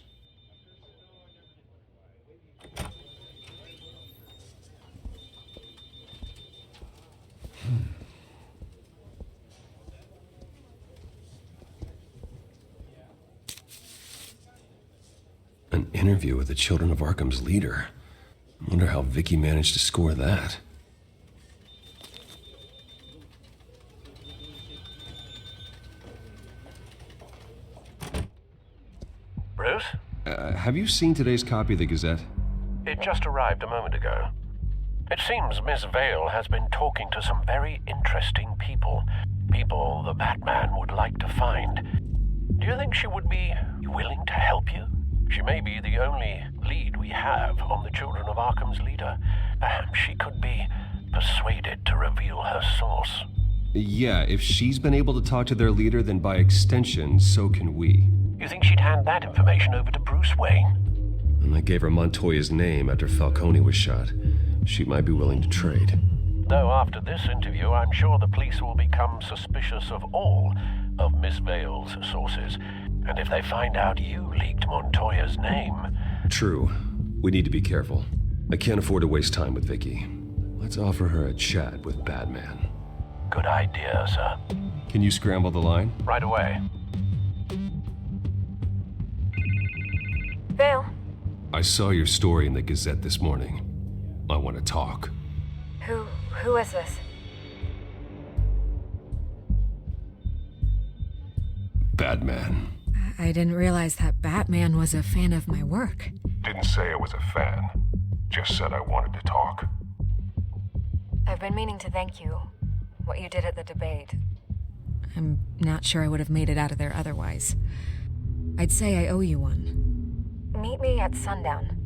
S1: An interview with the Children of Arkham's leader. I wonder how Vicky managed to score that.
S15: Bruce?
S1: Have you seen today's copy of the Gazette?
S15: It just arrived a moment ago. It seems Miss Vale has been talking to some very interesting people. People the Batman would like to find. Do you think she would be willing to help you? She may be the only lead we have on the Children of Arkham's leader. Perhaps she could be persuaded to reveal her source.
S1: Yeah, if she's been able to talk to their leader, then by extension, so can we.
S15: You think she'd hand that information over to Bruce Wayne?
S1: And I gave her Montoya's name after Falcone was shot. She might be willing to trade.
S15: Though after this interview, I'm sure the police will become suspicious of all of Miss Vale's sources. And if they find out you leaked Montoya's name...
S1: True. We need to be careful. I can't afford to waste time with Vicky. Let's offer her a chat with Batman.
S15: Good idea, sir.
S1: Can you scramble the line?
S15: Right away.
S17: Vale.
S1: I saw your story in the Gazette this morning. I want to talk.
S17: Who is this?
S1: Batman.
S4: I didn't realize that Batman was a fan of my work.
S13: Didn't say I was a fan. Just said I wanted to talk.
S17: I've been meaning to thank you. What you did at the debate.
S4: I'm not sure I would have made it out of there otherwise. I'd say I owe you one.
S17: Meet me at sundown.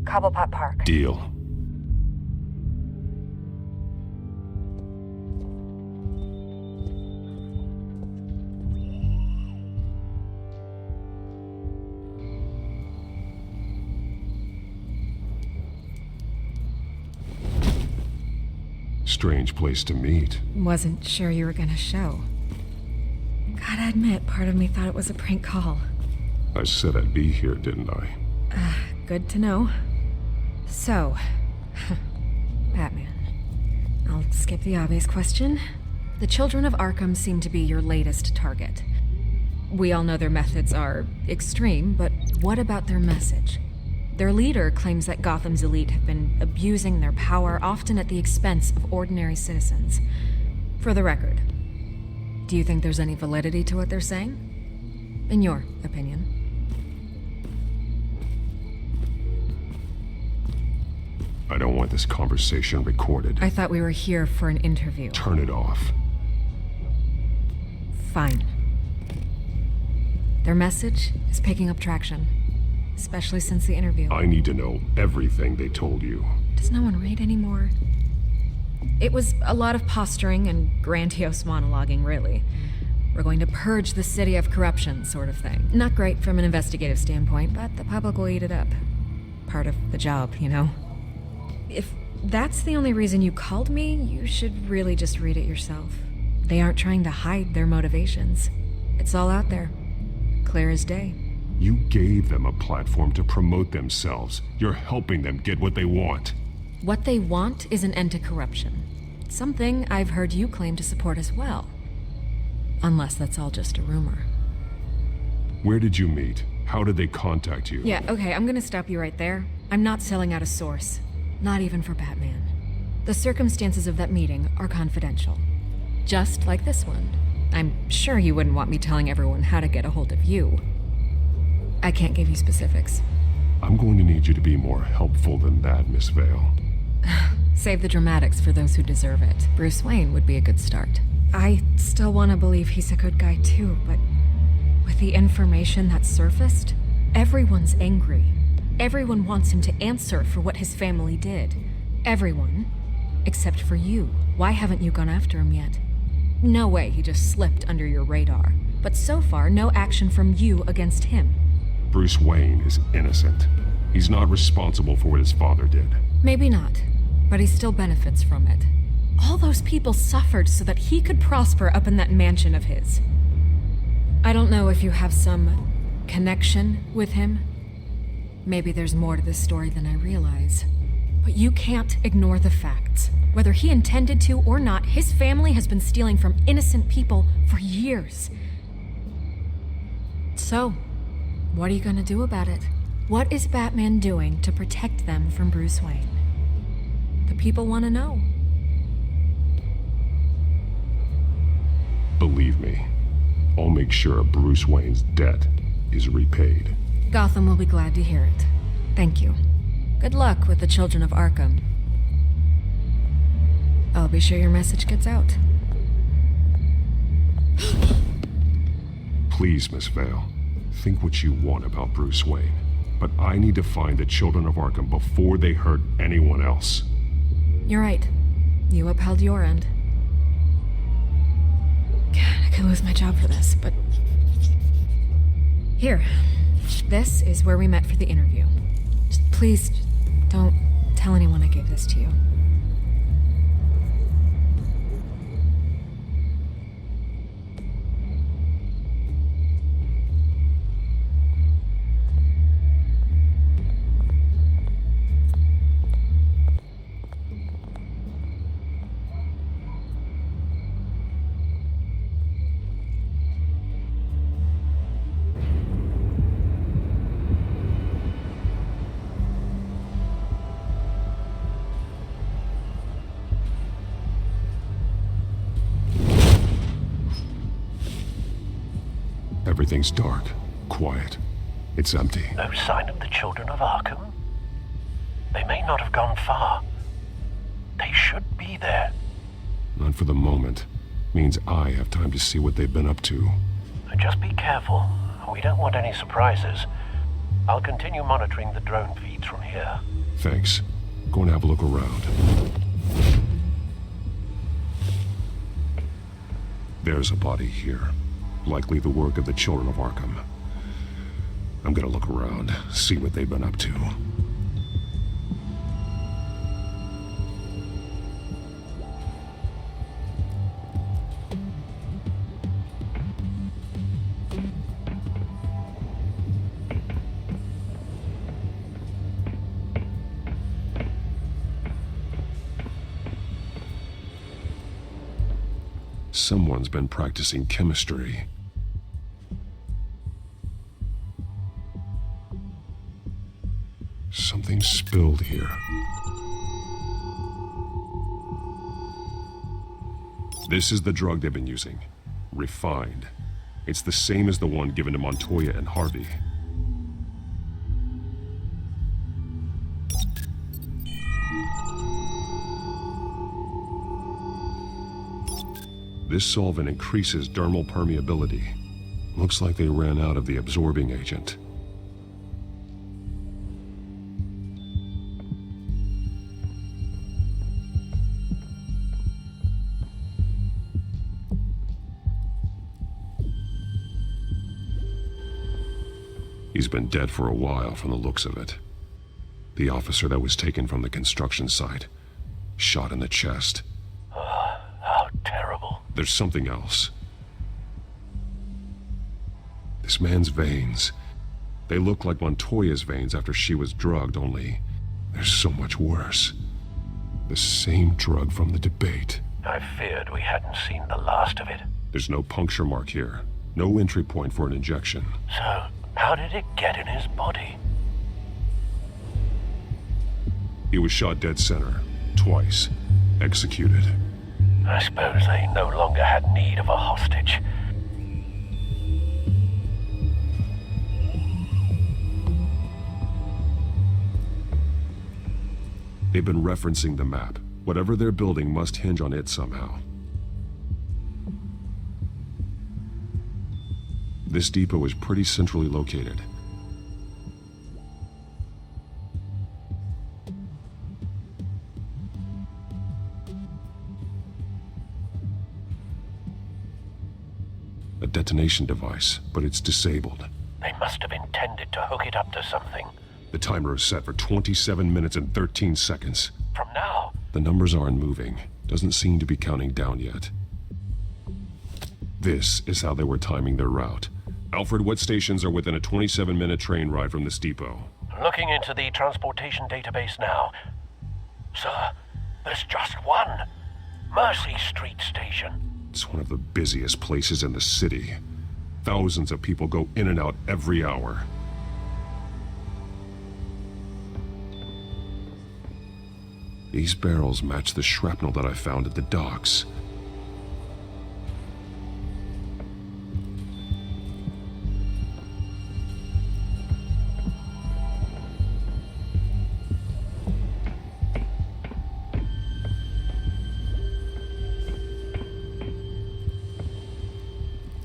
S17: Cobblepot Park.
S1: Deal.
S13: Strange place to meet.
S4: Wasn't sure you were gonna show. Gotta admit, part of me thought it was a prank call.
S13: I said I'd be here, didn't I?
S4: Good to know. So, Batman. I'll skip the obvious question. The children of Arkham seem to be your latest target. We all know their methods are extreme, but what about their message? Their leader claims that Gotham's elite have been abusing their power, often at the expense of ordinary citizens. For the record, do you think there's any validity to what they're saying? In your opinion?
S13: I don't want this conversation recorded.
S4: I thought we were here for an interview.
S13: Turn it off.
S4: Fine. Their message is picking up traction. Especially since the interview.
S13: I need to know everything they told you.
S4: Does no one read anymore? It was a lot of posturing and grandiose monologuing, really. We're going to purge the city of corruption, sort of thing. Not great from an investigative standpoint, but the public will eat it up. Part of the job, you know? If that's the only reason you called me, you should really just read it yourself. They aren't trying to hide their motivations. It's all out there. Clear as day.
S13: You gave them a platform to promote themselves. You're helping them get what they want.
S4: What they want is an end to corruption. Something I've heard you claim to support as well. Unless that's all just a rumor.
S13: Where did you meet? How did they contact you?
S4: Yeah, okay, I'm gonna stop you right there. I'm not selling out a source. Not even for Batman. The circumstances of that meeting are confidential. Just like this one. I'm sure you wouldn't want me telling everyone how to get a hold of you. I can't give you specifics.
S13: I'm going to need you to be more helpful than that, Miss Vale.
S4: Save the dramatics for those who deserve it. Bruce Wayne would be a good start. I still want to believe he's a good guy too, but with the information that surfaced, everyone's angry. Everyone wants him to answer for what his family did. Everyone, except for you. Why haven't you gone after him yet? No way he just slipped under your radar. But so far, no action from you against him.
S13: Bruce Wayne is innocent. He's not responsible for what his father did.
S4: Maybe not, but he still benefits from it. All those people suffered so that he could prosper up in that mansion of his. I don't know if you have some connection with him. Maybe there's more to this story than I realize. But you can't ignore the facts. Whether he intended to or not, his family has been stealing from innocent people for years. So, what are you gonna do about it? What is Batman doing to protect them from Bruce Wayne? The people want to know.
S13: Believe me, I'll make sure Bruce Wayne's debt is repaid.
S4: Gotham will be glad to hear it. Thank you. Good luck with the children of Arkham. I'll be sure your message gets out.
S13: Please, Miss Vale, think what you want about Bruce Wayne. But I need to find the children of Arkham before they hurt anyone else.
S4: You're right. You upheld your end. God, I could lose my job for this, but... Here. This is where we met for the interview. Just please, don't tell anyone I gave this to you.
S6: Everything's dark, quiet. It's empty.
S15: No sign of the children of Arkham? They may not have gone far. They should be there.
S6: Not for the moment. Means I have time to see what they've been up to.
S15: Just be careful. We don't want any surprises. I'll continue monitoring the drone feeds from here.
S6: Thanks. Go and have a look around. There's a body here. Likely the work of the children of Arkham. I'm gonna look around, see what they've been up to. Someone's been practicing chemistry. Something spilled here. This is the drug they've been using. Refined. It's the same as the one given to Montoya and Harvey. This solvent increases dermal permeability. Looks like they ran out of the absorbing agent. He's been dead for a while from the looks of it. The officer that was taken from the construction site, shot in the chest.
S15: How terrible.
S6: There's something else. This man's veins. They look like Montoya's veins after she was drugged, only they're so much worse. The same drug from the debate.
S15: I feared we hadn't seen the last of it.
S6: There's no puncture mark here. No entry point for an injection.
S15: So, how did it get in his body?
S6: He was shot dead center. Twice. Executed.
S15: I suppose they no longer had need of a hostage.
S6: They've been referencing the map. Whatever they're building must hinge on it somehow. This depot is pretty centrally located. A detonation device, but it's disabled.
S15: They must have intended to hook it up to something.
S6: The timer is set for 27 minutes and 13 seconds.
S15: From now?
S6: The numbers aren't moving. Doesn't seem to be counting down yet. This is how they were timing their route. Alfred, what stations are within a 27-minute train ride from this depot?
S15: Looking into the transportation database now. Sir, there's just one. Mercy Street Station.
S6: It's one of the busiest places in the city. Thousands of people go in and out every hour. These barrels match the shrapnel that I found at the docks.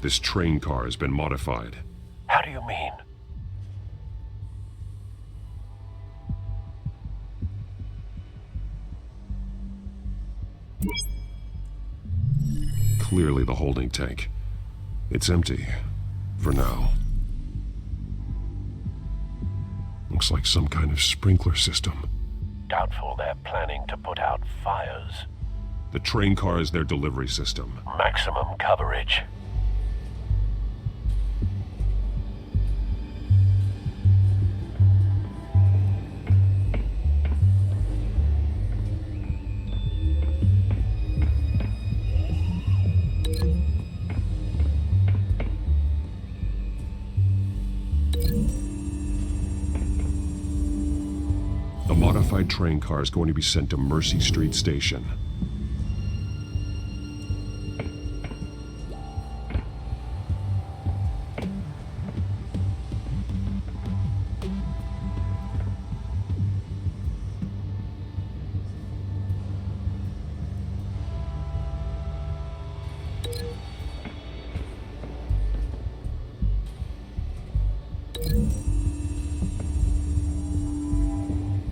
S6: This train car has been modified.
S15: How do you mean?
S6: Clearly the holding tank. It's empty. For now. Looks like some kind of sprinkler system.
S15: Doubtful they're planning to put out fires.
S6: The train car is their delivery system.
S15: Maximum coverage.
S6: A modified train car is going to be sent to Mercy Street Station.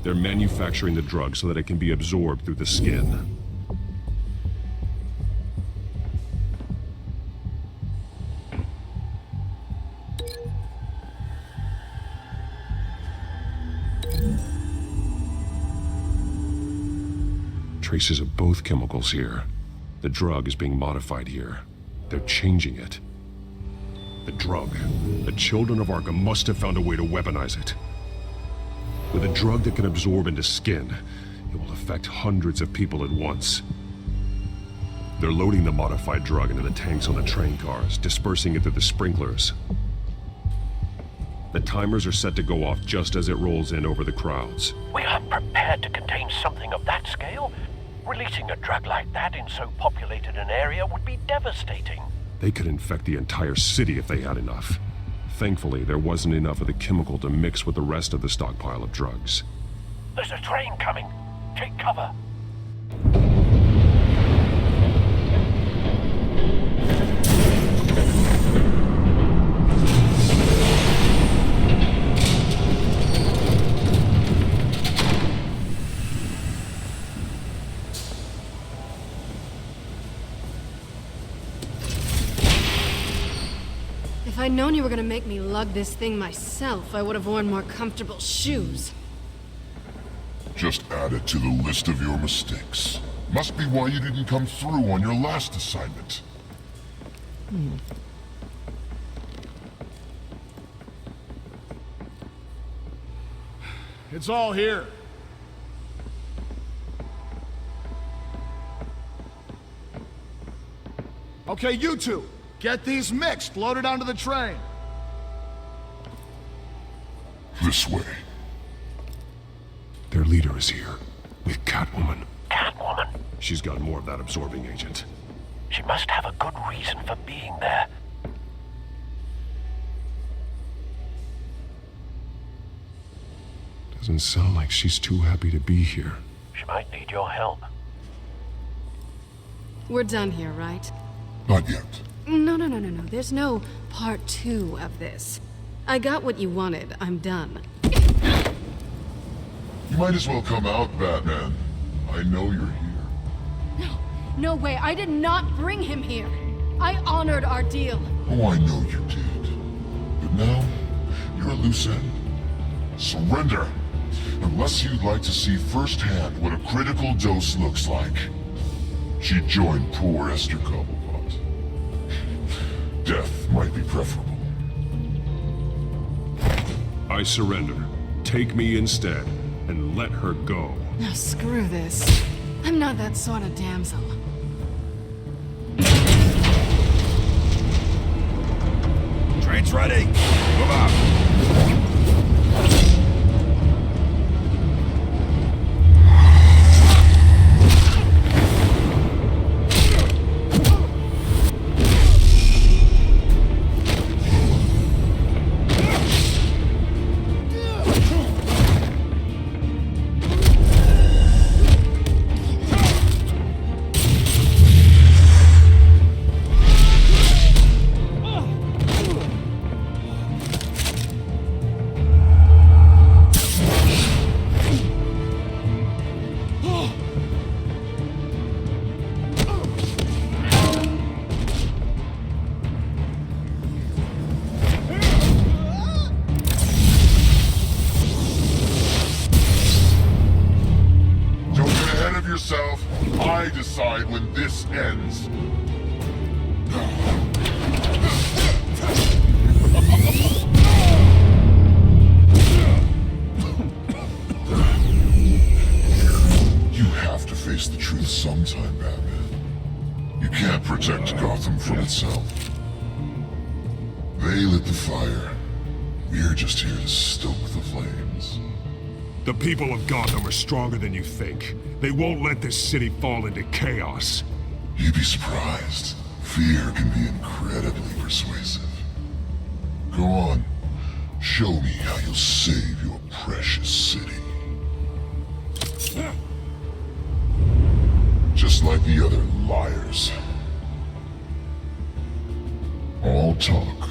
S6: They're manufacturing the drug so that it can be absorbed through the skin. Traces of both chemicals here. The drug is being modified here. They're changing it. The drug. The children of Arkham must have found a way to weaponize it. With a drug that can absorb into skin, it will affect hundreds of people at once. They're loading the modified drug into the tanks on the train cars, dispersing it through the sprinklers. The timers are set to go off just as it rolls in over the crowds.
S15: We aren't prepared to contain something of that scale. Releasing a drug like that in so populated an area would be devastating.
S6: They could infect the entire city if they had enough. Thankfully, there wasn't enough of the chemical to mix with the rest of the stockpile of drugs.
S15: There's a train coming. Take cover.
S5: If I'd known you were gonna make me lug this thing myself, I would have worn more comfortable shoes.
S2: Just add it to the list of your mistakes. Must be why you didn't come through on your last assignment.
S19: It's all here. Okay, you two, get these mixed, loaded onto the train.
S2: This way.
S6: Their leader is here, with Catwoman.
S15: Catwoman?
S6: She's got more of that absorbing agent.
S15: She must have a good reason for being there.
S6: Doesn't sound like she's too happy to be here.
S15: She might need your help.
S5: We're done here, right?
S2: Not yet.
S5: No. There's no part 2 of this. I got what you wanted. I'm done.
S2: You might as well come out, Batman. I know you're here.
S5: No way. I did not bring him here. I honored our deal.
S2: Oh, I know you did. But now, you're a loose end. Surrender! Unless you'd like to see firsthand what a critical dose looks like. She joined poor Esther Cobblepot. Death might be preferable.
S6: I surrender. Take me instead, and let her go.
S5: Now screw this. I'm not that sort of damsel.
S9: Train's ready! Move out!
S2: I decide when this ends. You have to face the truth sometime, Batman. You can't protect Gotham from itself. They lit the fire. We're just here to stoke the flames.
S6: The people of Gotham are stronger than you think. They won't let this city fall into chaos.
S2: You'd be surprised. Fear can be incredibly persuasive. Go on. Show me how you'll save your precious city. Just like the other liars. All talk.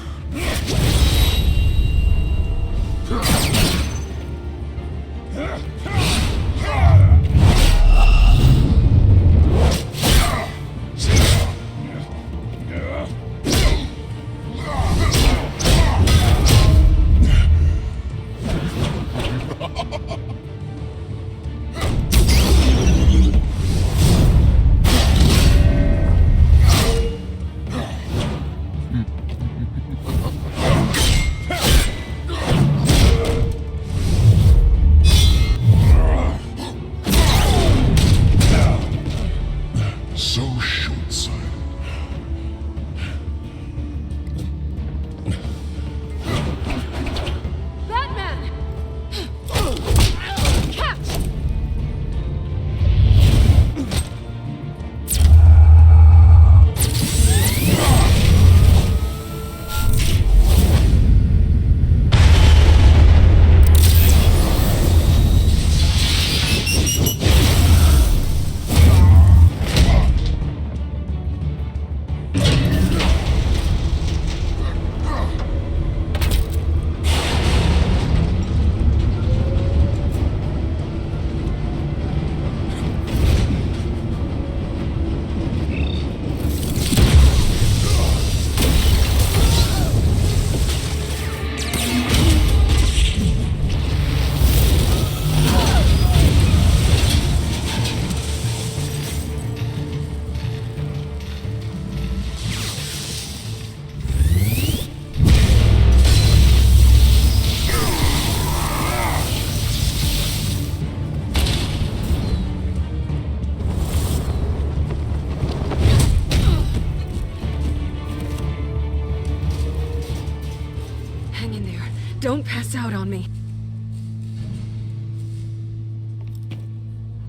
S4: Hang in there. Don't pass out on me.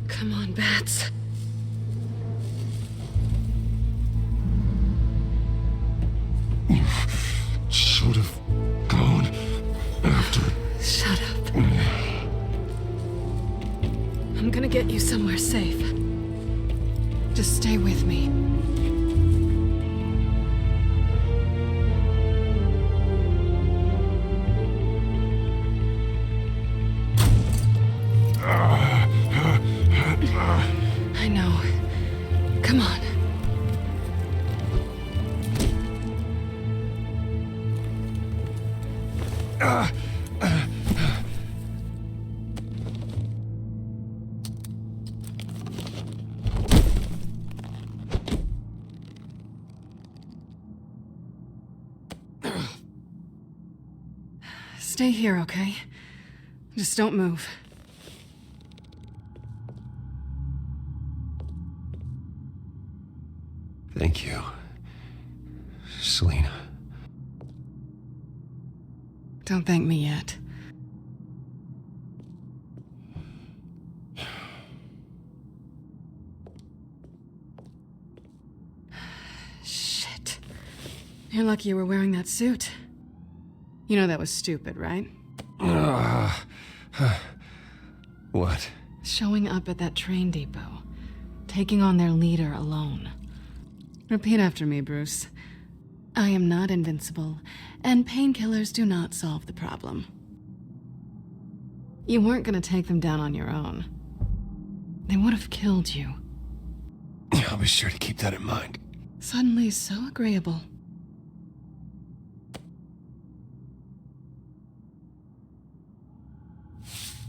S4: Come on, Bats.
S6: You should have gone after...
S4: Shut up. I'm gonna get you somewhere safe. Just stay with me. I know. Come on. Stay here, okay? Just don't move.
S1: Thank you, Selena.
S3: Don't thank me yet. Shit. You're lucky you were wearing that suit. You know that was stupid, right?
S1: What?
S3: Showing up at that train depot. Taking on their leader alone. Repeat after me, Bruce. I am not invincible, and painkillers do not solve the problem. You weren't gonna take them down on your own. They would have killed you.
S1: I'll be sure to keep that in mind.
S3: Suddenly so agreeable.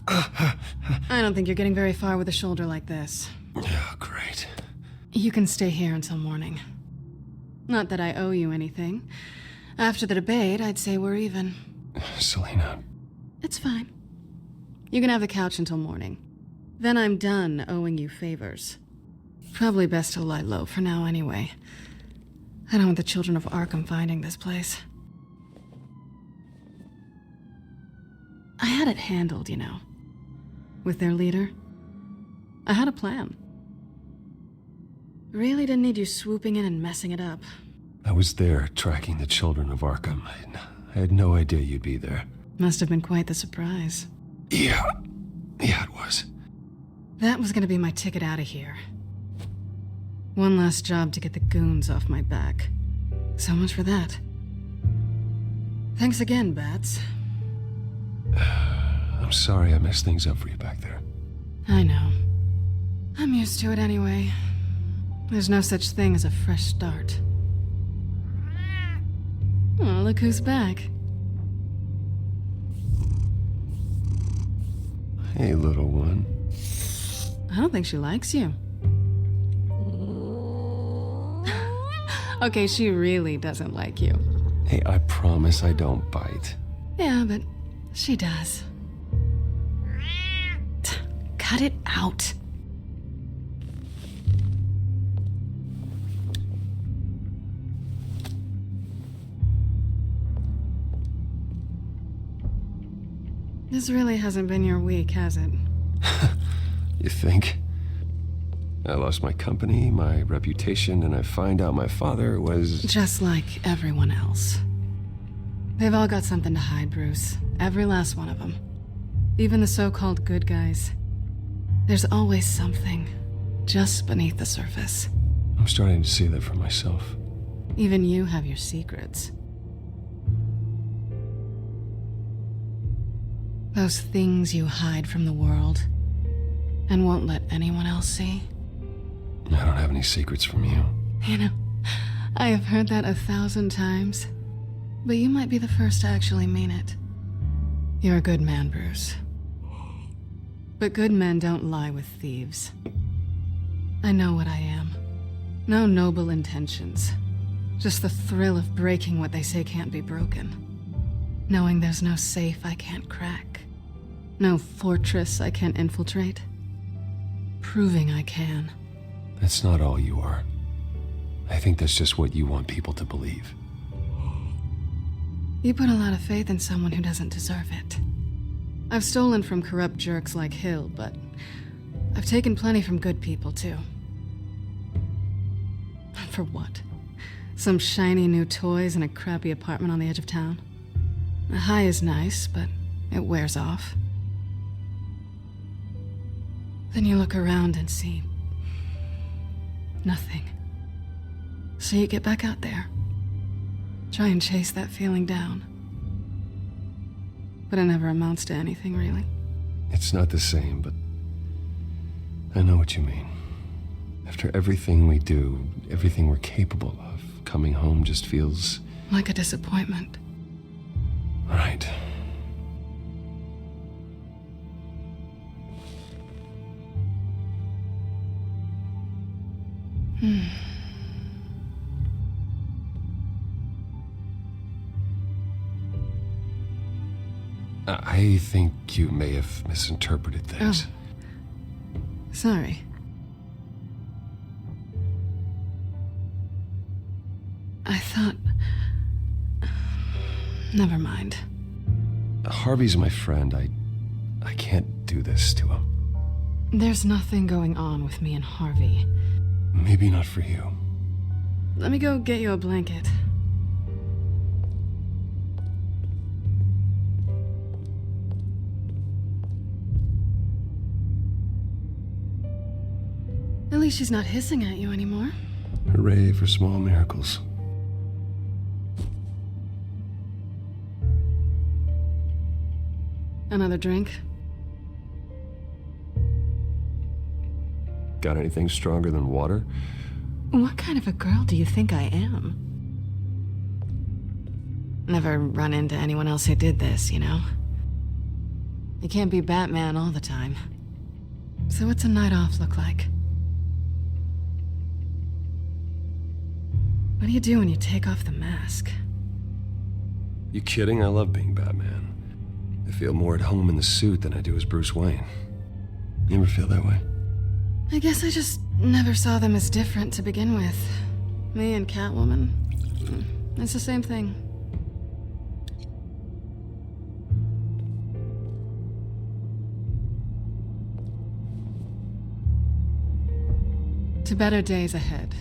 S3: I don't think you're getting very far with a shoulder like this.
S1: Oh, great.
S3: You can stay here until morning. Not that I owe you anything. After the debate, I'd say we're even.
S1: Selena.
S3: It's fine. You can have the couch until morning. Then I'm done owing you favors. Probably best to lie low for now anyway. I don't want the children of Arkham finding this place. I had it handled, you know. With their leader. I had a plan. Really didn't need you swooping in and messing it up.
S1: I was there tracking the children of Arkham. I had no idea you'd be there.
S3: Must have been quite the surprise.
S1: Yeah, it was.
S3: That was gonna be my ticket out of here. One last job to get the goons off my back. So much for that. Thanks again, Bats.
S1: I'm sorry I messed things up for you back there.
S3: I know. I'm used to it anyway. There's no such thing as a fresh start. Oh, look who's back.
S1: Hey, little one.
S3: I don't think she likes you. Okay, she really doesn't like you.
S1: Hey, I promise I don't bite.
S3: Yeah, but she does. Cut it out. This really hasn't been your week, has it?
S1: You think? I lost my company, my reputation, and I find out my father was...
S3: Just like everyone else. They've all got something to hide, Bruce. Every last one of them. Even the so-called good guys. There's always something just beneath the surface.
S1: I'm starting to see that for myself.
S3: Even you have your secrets. Those things you hide from the world and won't let anyone else see.
S1: I don't have any secrets from you.
S3: You know, I have heard that 1,000 times, but you might be the first to actually mean it. You're a good man, Bruce. But good men don't lie with thieves. I know what I am. No noble intentions. Just the thrill of breaking what they say can't be broken. Knowing there's no safe I can't crack. No fortress I can't infiltrate. Proving I can.
S1: That's not all you are. I think that's just what you want people to believe.
S5: You put a lot of faith in someone who doesn't deserve it. I've stolen from corrupt jerks like Hill, but I've taken plenty from good people, too. For what? Some shiny new toys and a crappy apartment on the edge of town? A high is nice, but it wears off. Then you look around and see nothing. So you get back out there. Try and chase that feeling down. But it never amounts to anything, really.
S1: It's not the same, but I know what you mean. After everything we do, everything we're capable of, coming home just feels...
S5: like a disappointment.
S1: Right. I think you may have misinterpreted things.
S5: Oh. Sorry. I thought... Never mind.
S1: Harvey's my friend. I can't do this to him.
S5: There's nothing going on with me and Harvey.
S1: Maybe not for you.
S5: Let me go get you a blanket. At least she's not hissing at you anymore.
S1: Hooray for small miracles.
S5: Another drink?
S1: Got anything stronger than water?
S5: What kind of a girl do you think I am? Never run into anyone else who did this, you know? You can't be Batman all the time. So what's a night off look like? What do you do when you take off the mask?
S1: You kidding? I love being Batman. I feel more at home in the suit than I do as Bruce Wayne. You ever feel that way?
S5: I guess I just never saw them as different to begin with. Me and Catwoman, it's the same thing. To better days ahead.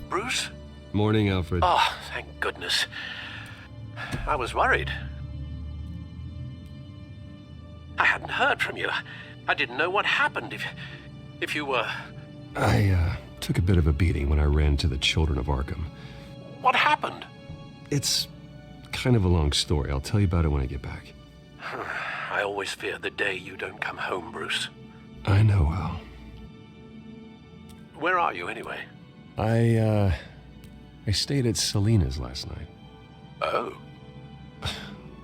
S15: Bruce?
S1: Morning, Alfred.
S15: Oh, thank goodness. I was worried. I hadn't heard from you. I didn't know what happened if you were...
S1: I took a bit of a beating when I ran to the Children of Arkham.
S15: What happened?
S1: It's kind of a long story. I'll tell you about it when I get back.
S15: I always fear the day you don't come home, Bruce.
S1: I know, Al.
S15: Where are you, anyway?
S1: I stayed at Selena's last night.
S15: Oh.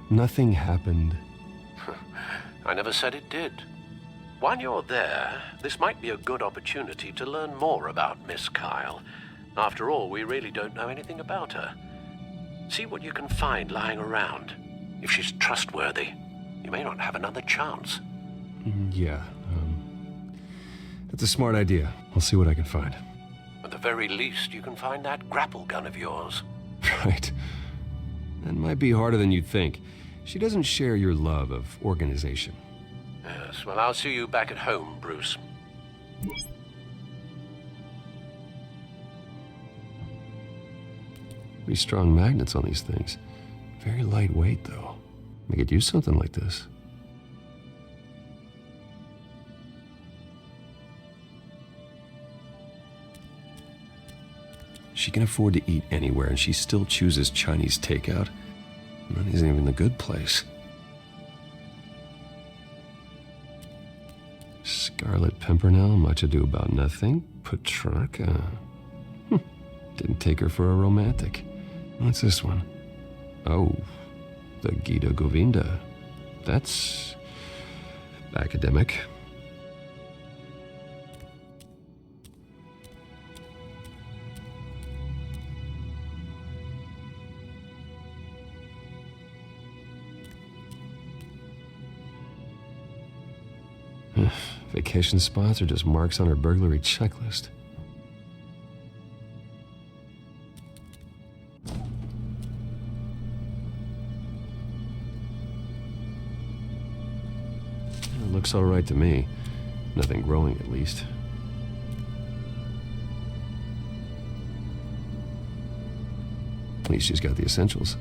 S1: Nothing happened.
S15: I never said it did. While you're there, this might be a good opportunity to learn more about Miss Kyle. After all, we really don't know anything about her. See what you can find lying around. If she's trustworthy, you may not have another chance.
S1: Yeah, that's a smart idea. I'll see what I can find.
S15: At the very least, you can find that grapple gun of yours.
S1: Right. That might be harder than you'd think. She doesn't share your love of organization.
S15: Yes, well, I'll see you back at home, Bruce.
S1: Pretty strong magnets on these things. Very lightweight, though. I could use something like this. She can afford to eat anywhere, and she still chooses Chinese takeout. That isn't even the good place. Scarlet Pimpernel, Much Ado About Nothing, Petrarca. Didn't take her for a romantic. What's this one? Oh, the Gita Govinda. That's academic. Vacation spots are just marks on her burglary checklist. It looks all right to me. Nothing growing, at least. At least she's got the essentials.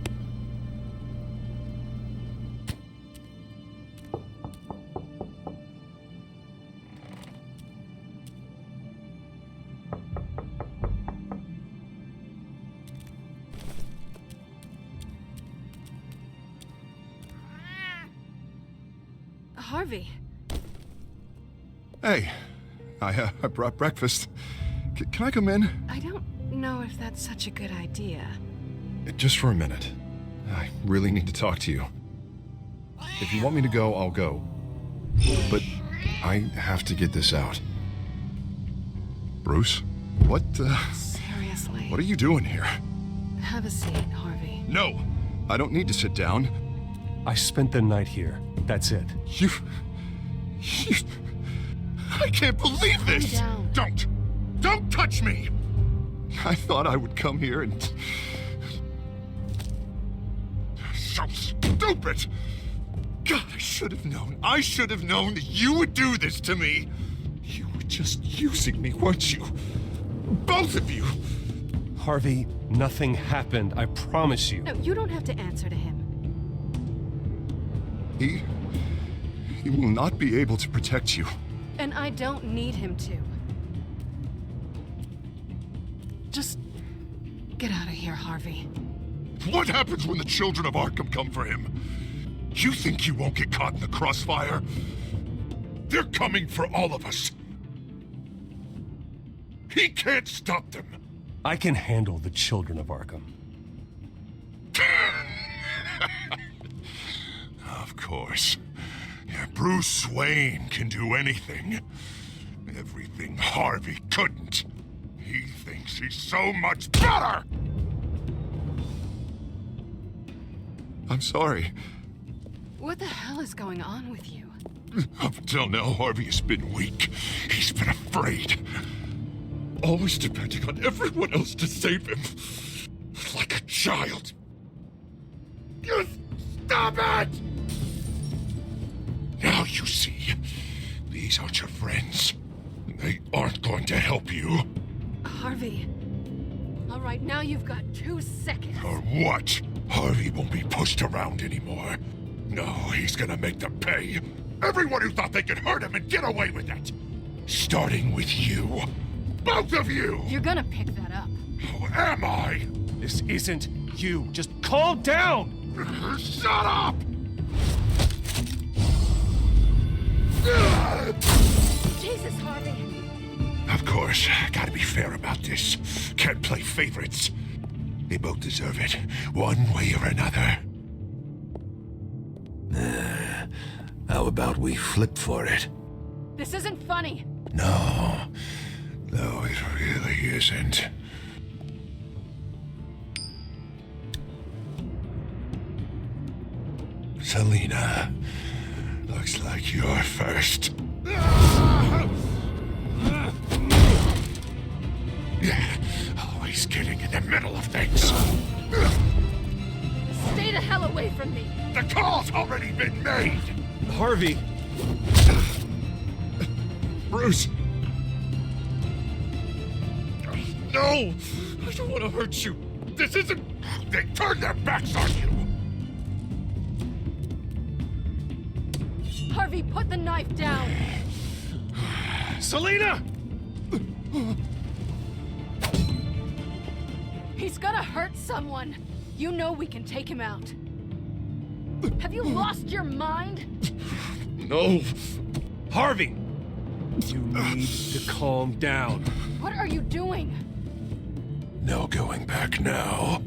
S5: Harvey.
S9: Hey, I brought breakfast. Can I come in?
S5: I don't know if that's such a good idea.
S9: Just for a minute. I really need to talk to you. If you want me to go, I'll go. But I have to get this out. Bruce? What,
S5: Seriously.
S9: What are you doing here?
S5: Have a seat, Harvey.
S9: No! I don't need to sit down.
S1: I spent the night here. That's it.
S9: You... I can't believe this!
S5: Calm down.
S9: Don't touch me! I thought I would come here and... So stupid! God, I should have known. I should have known that you would do this to me. You were just using me, weren't you? Both of you!
S1: Harvey, nothing happened. I promise you.
S5: No, you don't have to answer to him.
S9: He will not be able to protect you.
S5: And I don't need him to. Just get out of here, Harvey.
S2: What happens when the children of Arkham come for him? You think you won't get caught in the crossfire? They're coming for all of us. He can't stop them.
S1: I can handle the children of Arkham.
S2: Of course. Yeah, Bruce Wayne can do anything. Everything Harvey couldn't. He thinks he's so much better!
S9: I'm sorry.
S5: What the hell is going on with you?
S2: Up until now, Harvey has been weak. He's been afraid. Always depending on everyone else to save him. Like a child. You stop it! Now you see, these aren't your friends. They aren't going to help you.
S5: Harvey. All right, now you've got 2 seconds.
S2: Or what? Harvey won't be pushed around anymore. No, he's gonna make them pay. Everyone who thought they could hurt him and get away with it. Starting with you. Both of you!
S5: You're gonna pick that up.
S2: Who am I?
S1: This isn't you. Just calm down!
S2: Shut up!
S5: Jesus, Harvey.
S2: Of course, gotta be fair about this. Can't play favorites. They both deserve it, one way or another.
S14: How about we flip for it?
S5: This isn't funny.
S2: No, it really isn't. Selina, looks like you're first. Always getting in the middle of things.
S5: Stay the hell away from me.
S2: The call's already been made.
S1: Harvey.
S2: Bruce. No, I don't want to hurt you. This isn't... They turned their backs on you.
S5: Harvey, put the knife down.
S1: Selina!
S5: He's gonna hurt someone. You know we can take him out. Have you lost your mind?
S2: No.
S1: Harvey! You need to calm down.
S4: What are you doing?
S14: No going back now.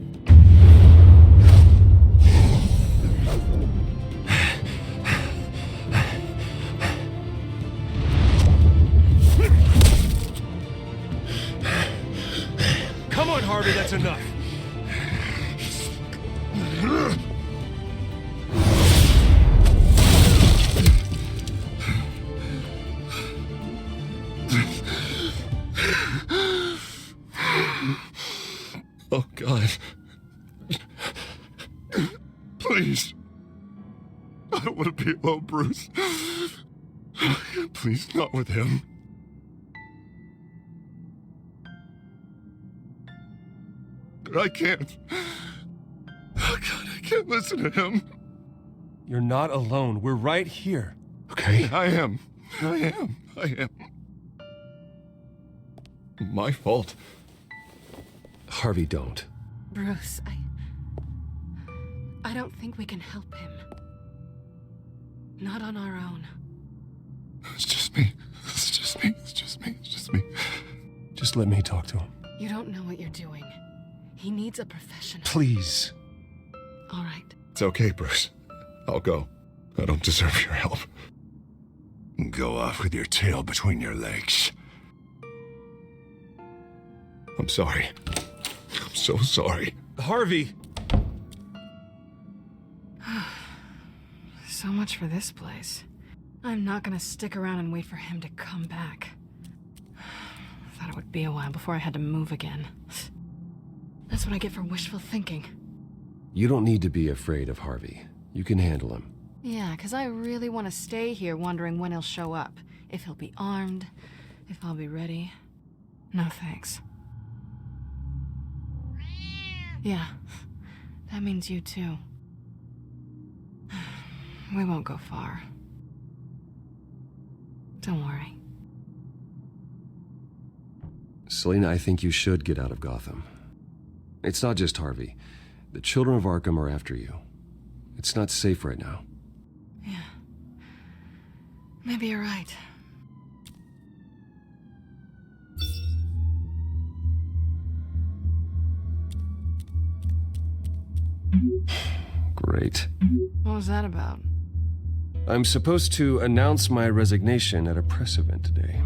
S1: Come on, Harvey, that's enough.
S6: Oh, God. Please. I don't want to be alone, Bruce. Please, not with him. I can't. Oh, God, I can't listen to him.
S1: You're not alone. We're right here.
S6: Okay? I am. My fault.
S1: Harvey, don't.
S4: Bruce, I don't think we can help him. Not on our own.
S6: It's just me.
S1: Just let me talk to him.
S4: You don't know what you're doing. He needs a professional.
S1: Please.
S4: All right.
S6: It's okay, Bruce. I'll go. I don't deserve your help.
S14: Go off with your tail between your legs.
S6: I'm sorry. I'm so sorry.
S1: Harvey!
S4: So much for this place. I'm not gonna stick around and wait for him to come back. Thought it would be a while before I had to move again. That's what I get for wishful thinking.
S1: You don't need to be afraid of Harvey. You can handle him.
S4: Yeah, 'cause I really want to stay here wondering when he'll show up. If he'll be armed, if I'll be ready. No thanks. Yeah, that means you too. We won't go far. Don't worry.
S1: Selina, I think you should get out of Gotham. It's not just Harvey. The children of Arkham are after you. It's not safe right now.
S4: Yeah. Maybe you're right.
S1: Great.
S4: What was that about?
S1: I'm supposed to announce my resignation at a press event today.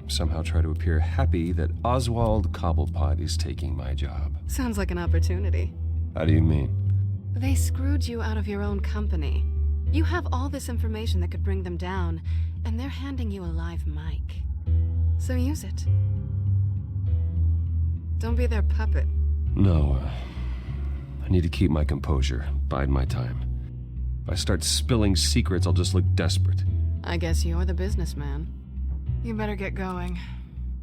S1: Somehow try to appear happy that Oswald Cobblepot is taking my job.
S4: Sounds like an opportunity.
S1: How do you mean?
S4: They screwed you out of your own company. You have all this information that could bring them down, and they're handing you a live mic. So use it. Don't be their puppet.
S1: No, I need to keep my composure, bide my time. If I start spilling secrets, I'll just look desperate.
S4: I guess you're the businessman. You better get going.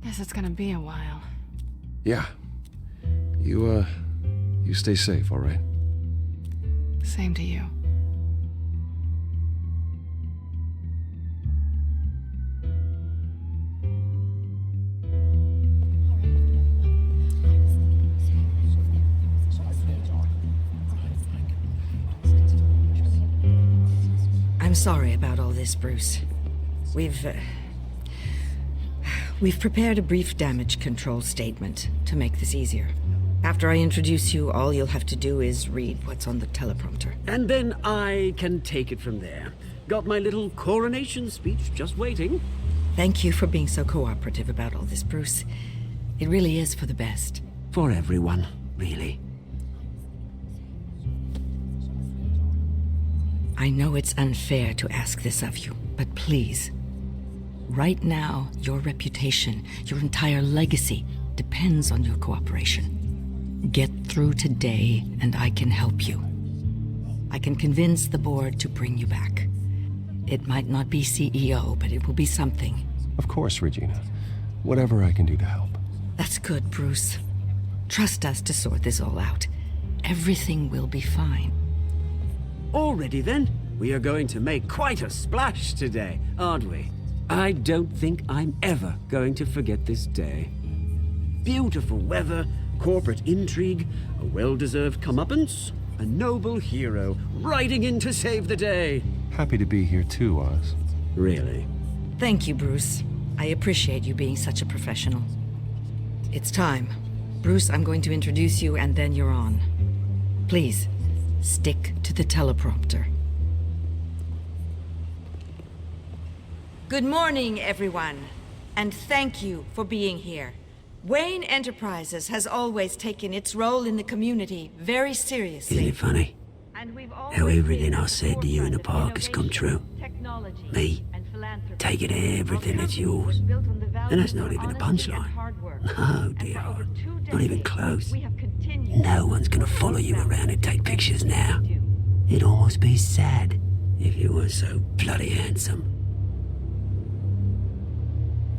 S4: Guess it's gonna be a while.
S1: Yeah. You stay safe, all right?
S4: Same to you.
S3: I'm sorry about all this, Bruce. We've prepared a brief damage control statement to make this easier. After I introduce you, all you'll have to do is read what's on the teleprompter.
S8: And then I can take it from there. Got my little coronation speech just waiting.
S3: Thank you for being so cooperative about all this, Bruce. It really is for the best.
S8: For everyone, really.
S3: I know it's unfair to ask this of you, but please. Right now, your reputation, your entire legacy, depends on your cooperation. Get through today, and I can help you. I can convince the board to bring you back. It might not be CEO, but it will be something.
S1: Of course, Regina. Whatever I can do to help.
S3: That's good, Bruce. Trust us to sort this all out. Everything will be fine.
S8: Already then, we are going to make quite a splash today, aren't we? I don't think I'm ever going to forget this day. Beautiful weather, corporate intrigue, a well-deserved comeuppance, a noble hero riding in to save the day.
S1: Happy to be here too, Oz.
S8: Really?
S3: Thank you, Bruce. I appreciate you being such a professional. It's time. Bruce, I'm going to introduce you and then you're on. Please, stick to the teleprompter. Good morning, everyone, and thank you for being here. Wayne Enterprises has always taken its role in the community very seriously.
S8: Isn't it funny? How everything I said to you in the park has come true. Me, taking everything that's yours. And that's not even a punchline. No, dear heart. Not even close. No one's gonna follow you around and take pictures now. It'd almost be sad if you weren't so bloody handsome.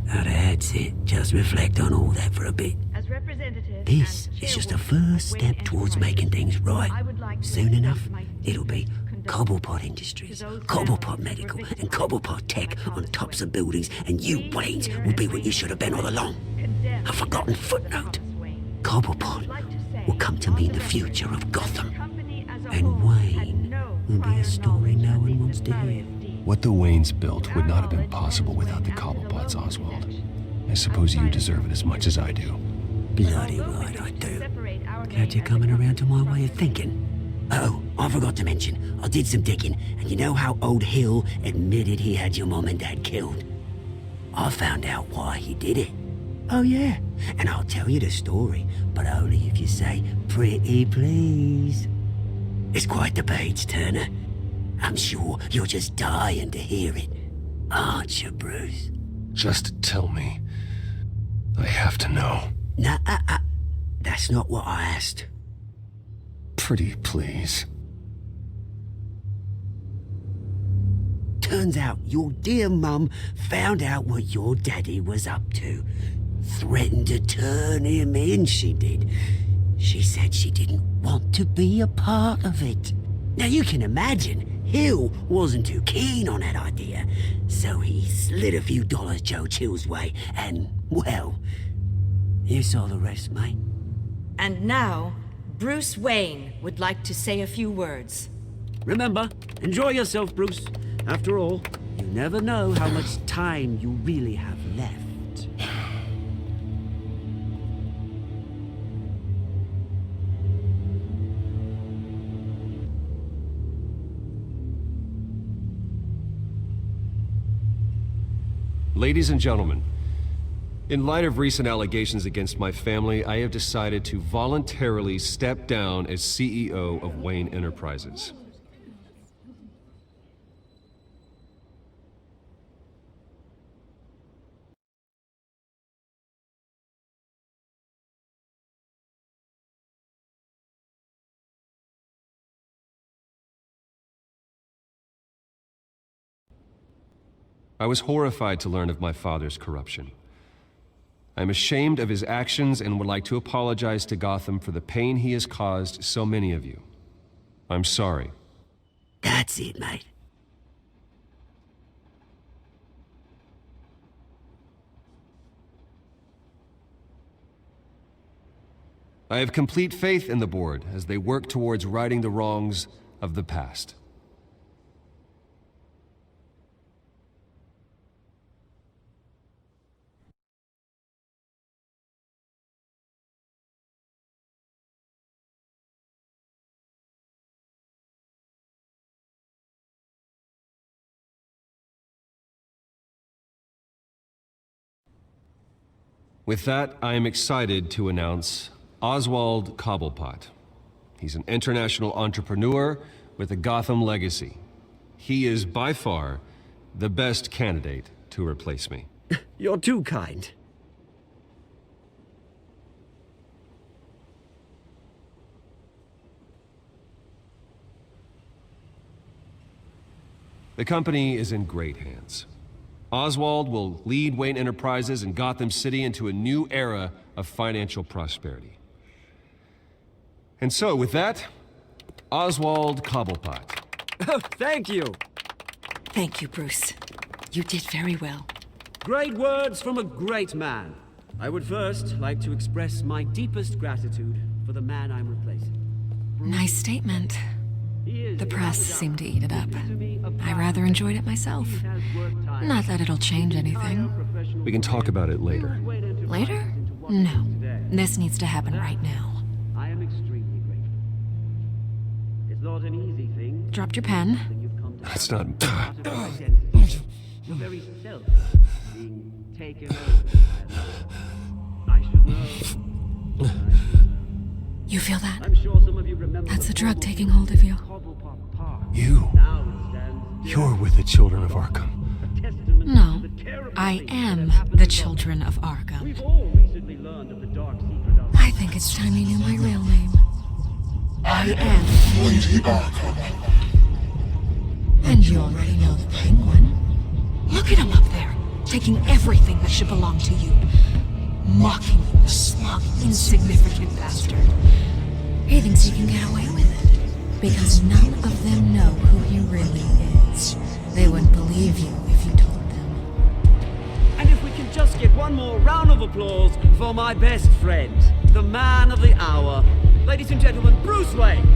S8: Now that's it. Just reflect on all that for a bit. This is just a first step towards making things right. Soon enough, it'll be Cobblepot Industries, Cobblepot Medical, and Cobblepot Tech on tops of buildings, and you, Waynes, will be what you should have been all along. A forgotten footnote. Cobblepot will come to mean the future of Gotham. And Wayne will be a story no one wants to hear.
S1: What the Waynes built would not have been possible without the Cobblepots, Oswald. I suppose you deserve it as much as I do.
S8: Bloody right I do. Glad you're coming around to my way of thinking. Oh, I forgot to mention, I did some digging, and you know how old Hill admitted he had your mom and dad killed? I found out why he did it. Oh yeah, and I'll tell you the story, but only if you say, pretty please. It's quite the page, Turner. I'm sure you're just dying to hear it, aren't you, Bruce?
S1: Just tell me. I have to know.
S8: Nah, that's not what I asked.
S1: Pretty please.
S8: Turns out your dear mum found out what your daddy was up to. Threatened to turn him in, she did. She said she didn't want to be a part of it. Now you can imagine, Hill wasn't too keen on that idea, so he slid a few dollars Joe Chill's way, and, well, you saw the rest, mate.
S3: And now, Bruce Wayne would like to say a few words.
S8: Remember, enjoy yourself, Bruce. After all, you never know how much time you really have left.
S1: Ladies and gentlemen, in light of recent allegations against my family, I have decided to voluntarily step down as CEO of Wayne Enterprises. I was horrified to learn of my father's corruption. I'm ashamed of his actions and would like to apologize to Gotham for the pain he has caused so many of you. I'm sorry.
S8: That's it, mate.
S1: I have complete faith in the board as they work towards righting the wrongs of the past. With that, I am excited to announce Oswald Cobblepot. He's an international entrepreneur with a Gotham legacy. He is by far the best candidate to replace me.
S8: You're too kind.
S1: The company is in great hands. Oswald will lead Wayne Enterprises and Gotham City into a new era of financial prosperity. And so, with that, Oswald Cobblepot.
S8: Oh, thank you.
S3: Thank you, Bruce. You did very well.
S8: Great words from a great man. I would first like to express my deepest gratitude for the man I'm replacing.
S4: Nice statement. The press seemed to eat it up. I rather enjoyed it myself. Not that it'll change anything.
S1: We can talk about it later.
S4: Later? No. This needs to happen right now.
S8: I am extremely grateful. It's not an easy thing.
S4: Dropped your pen.
S1: That's not...
S8: Your very self being taken over. I should know.
S4: You feel that?
S8: I'm sure some of you remember.
S4: That's the drug taking hold of you.
S1: You're with the children of Arkham.
S4: No, I am the children of Arkham. I think it's time you knew my real name. I am
S2: Lady Arkham.
S4: And you already know the Penguin. Look at him up there, taking everything that should belong to you. Mocking you, the smug, insignificant bastard. He thinks he can get away with it. Because none of them know who he really is. They wouldn't believe you if you told them.
S8: And if we can just get one more round of applause for my best friend, the man of the hour. Ladies and gentlemen, Bruce Wayne.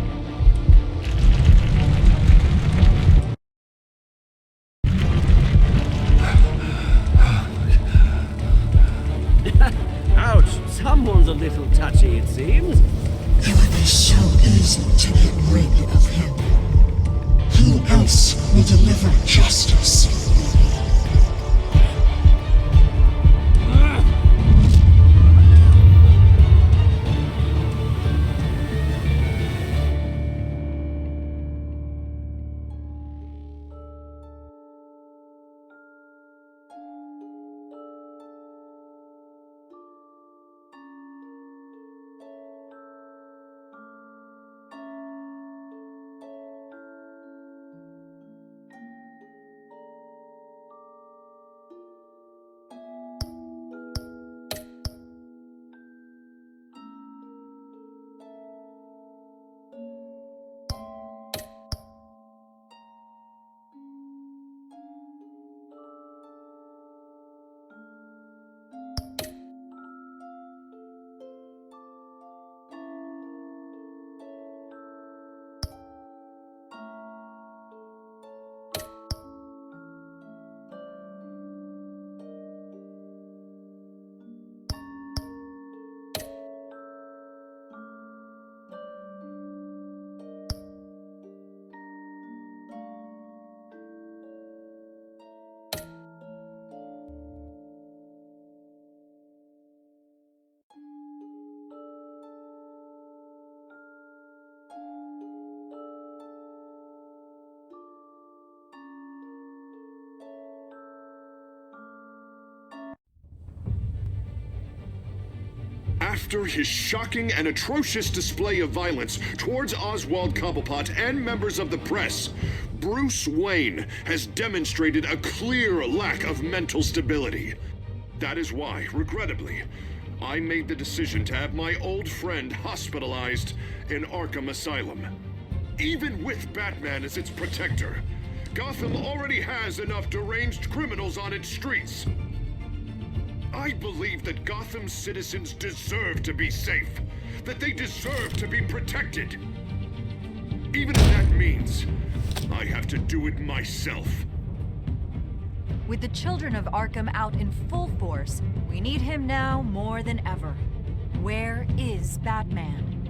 S8: Ouch, someone's a little touchy, it seems.
S2: It would be so easy to get rid of him. Who else will deliver justice?
S11: After his shocking and atrocious display of violence towards Oswald Cobblepot and members of the press, Bruce Wayne has demonstrated a clear lack of mental stability. That is why, regrettably, I made the decision to have my old friend hospitalized in Arkham Asylum. Even with Batman as its protector, Gotham already has enough deranged criminals on its streets. I believe that Gotham's citizens deserve to be safe, that they deserve to be protected. Even if that means I have to do it myself.
S12: With the children of Arkham out in full force, we need him now more than ever. Where is Batman?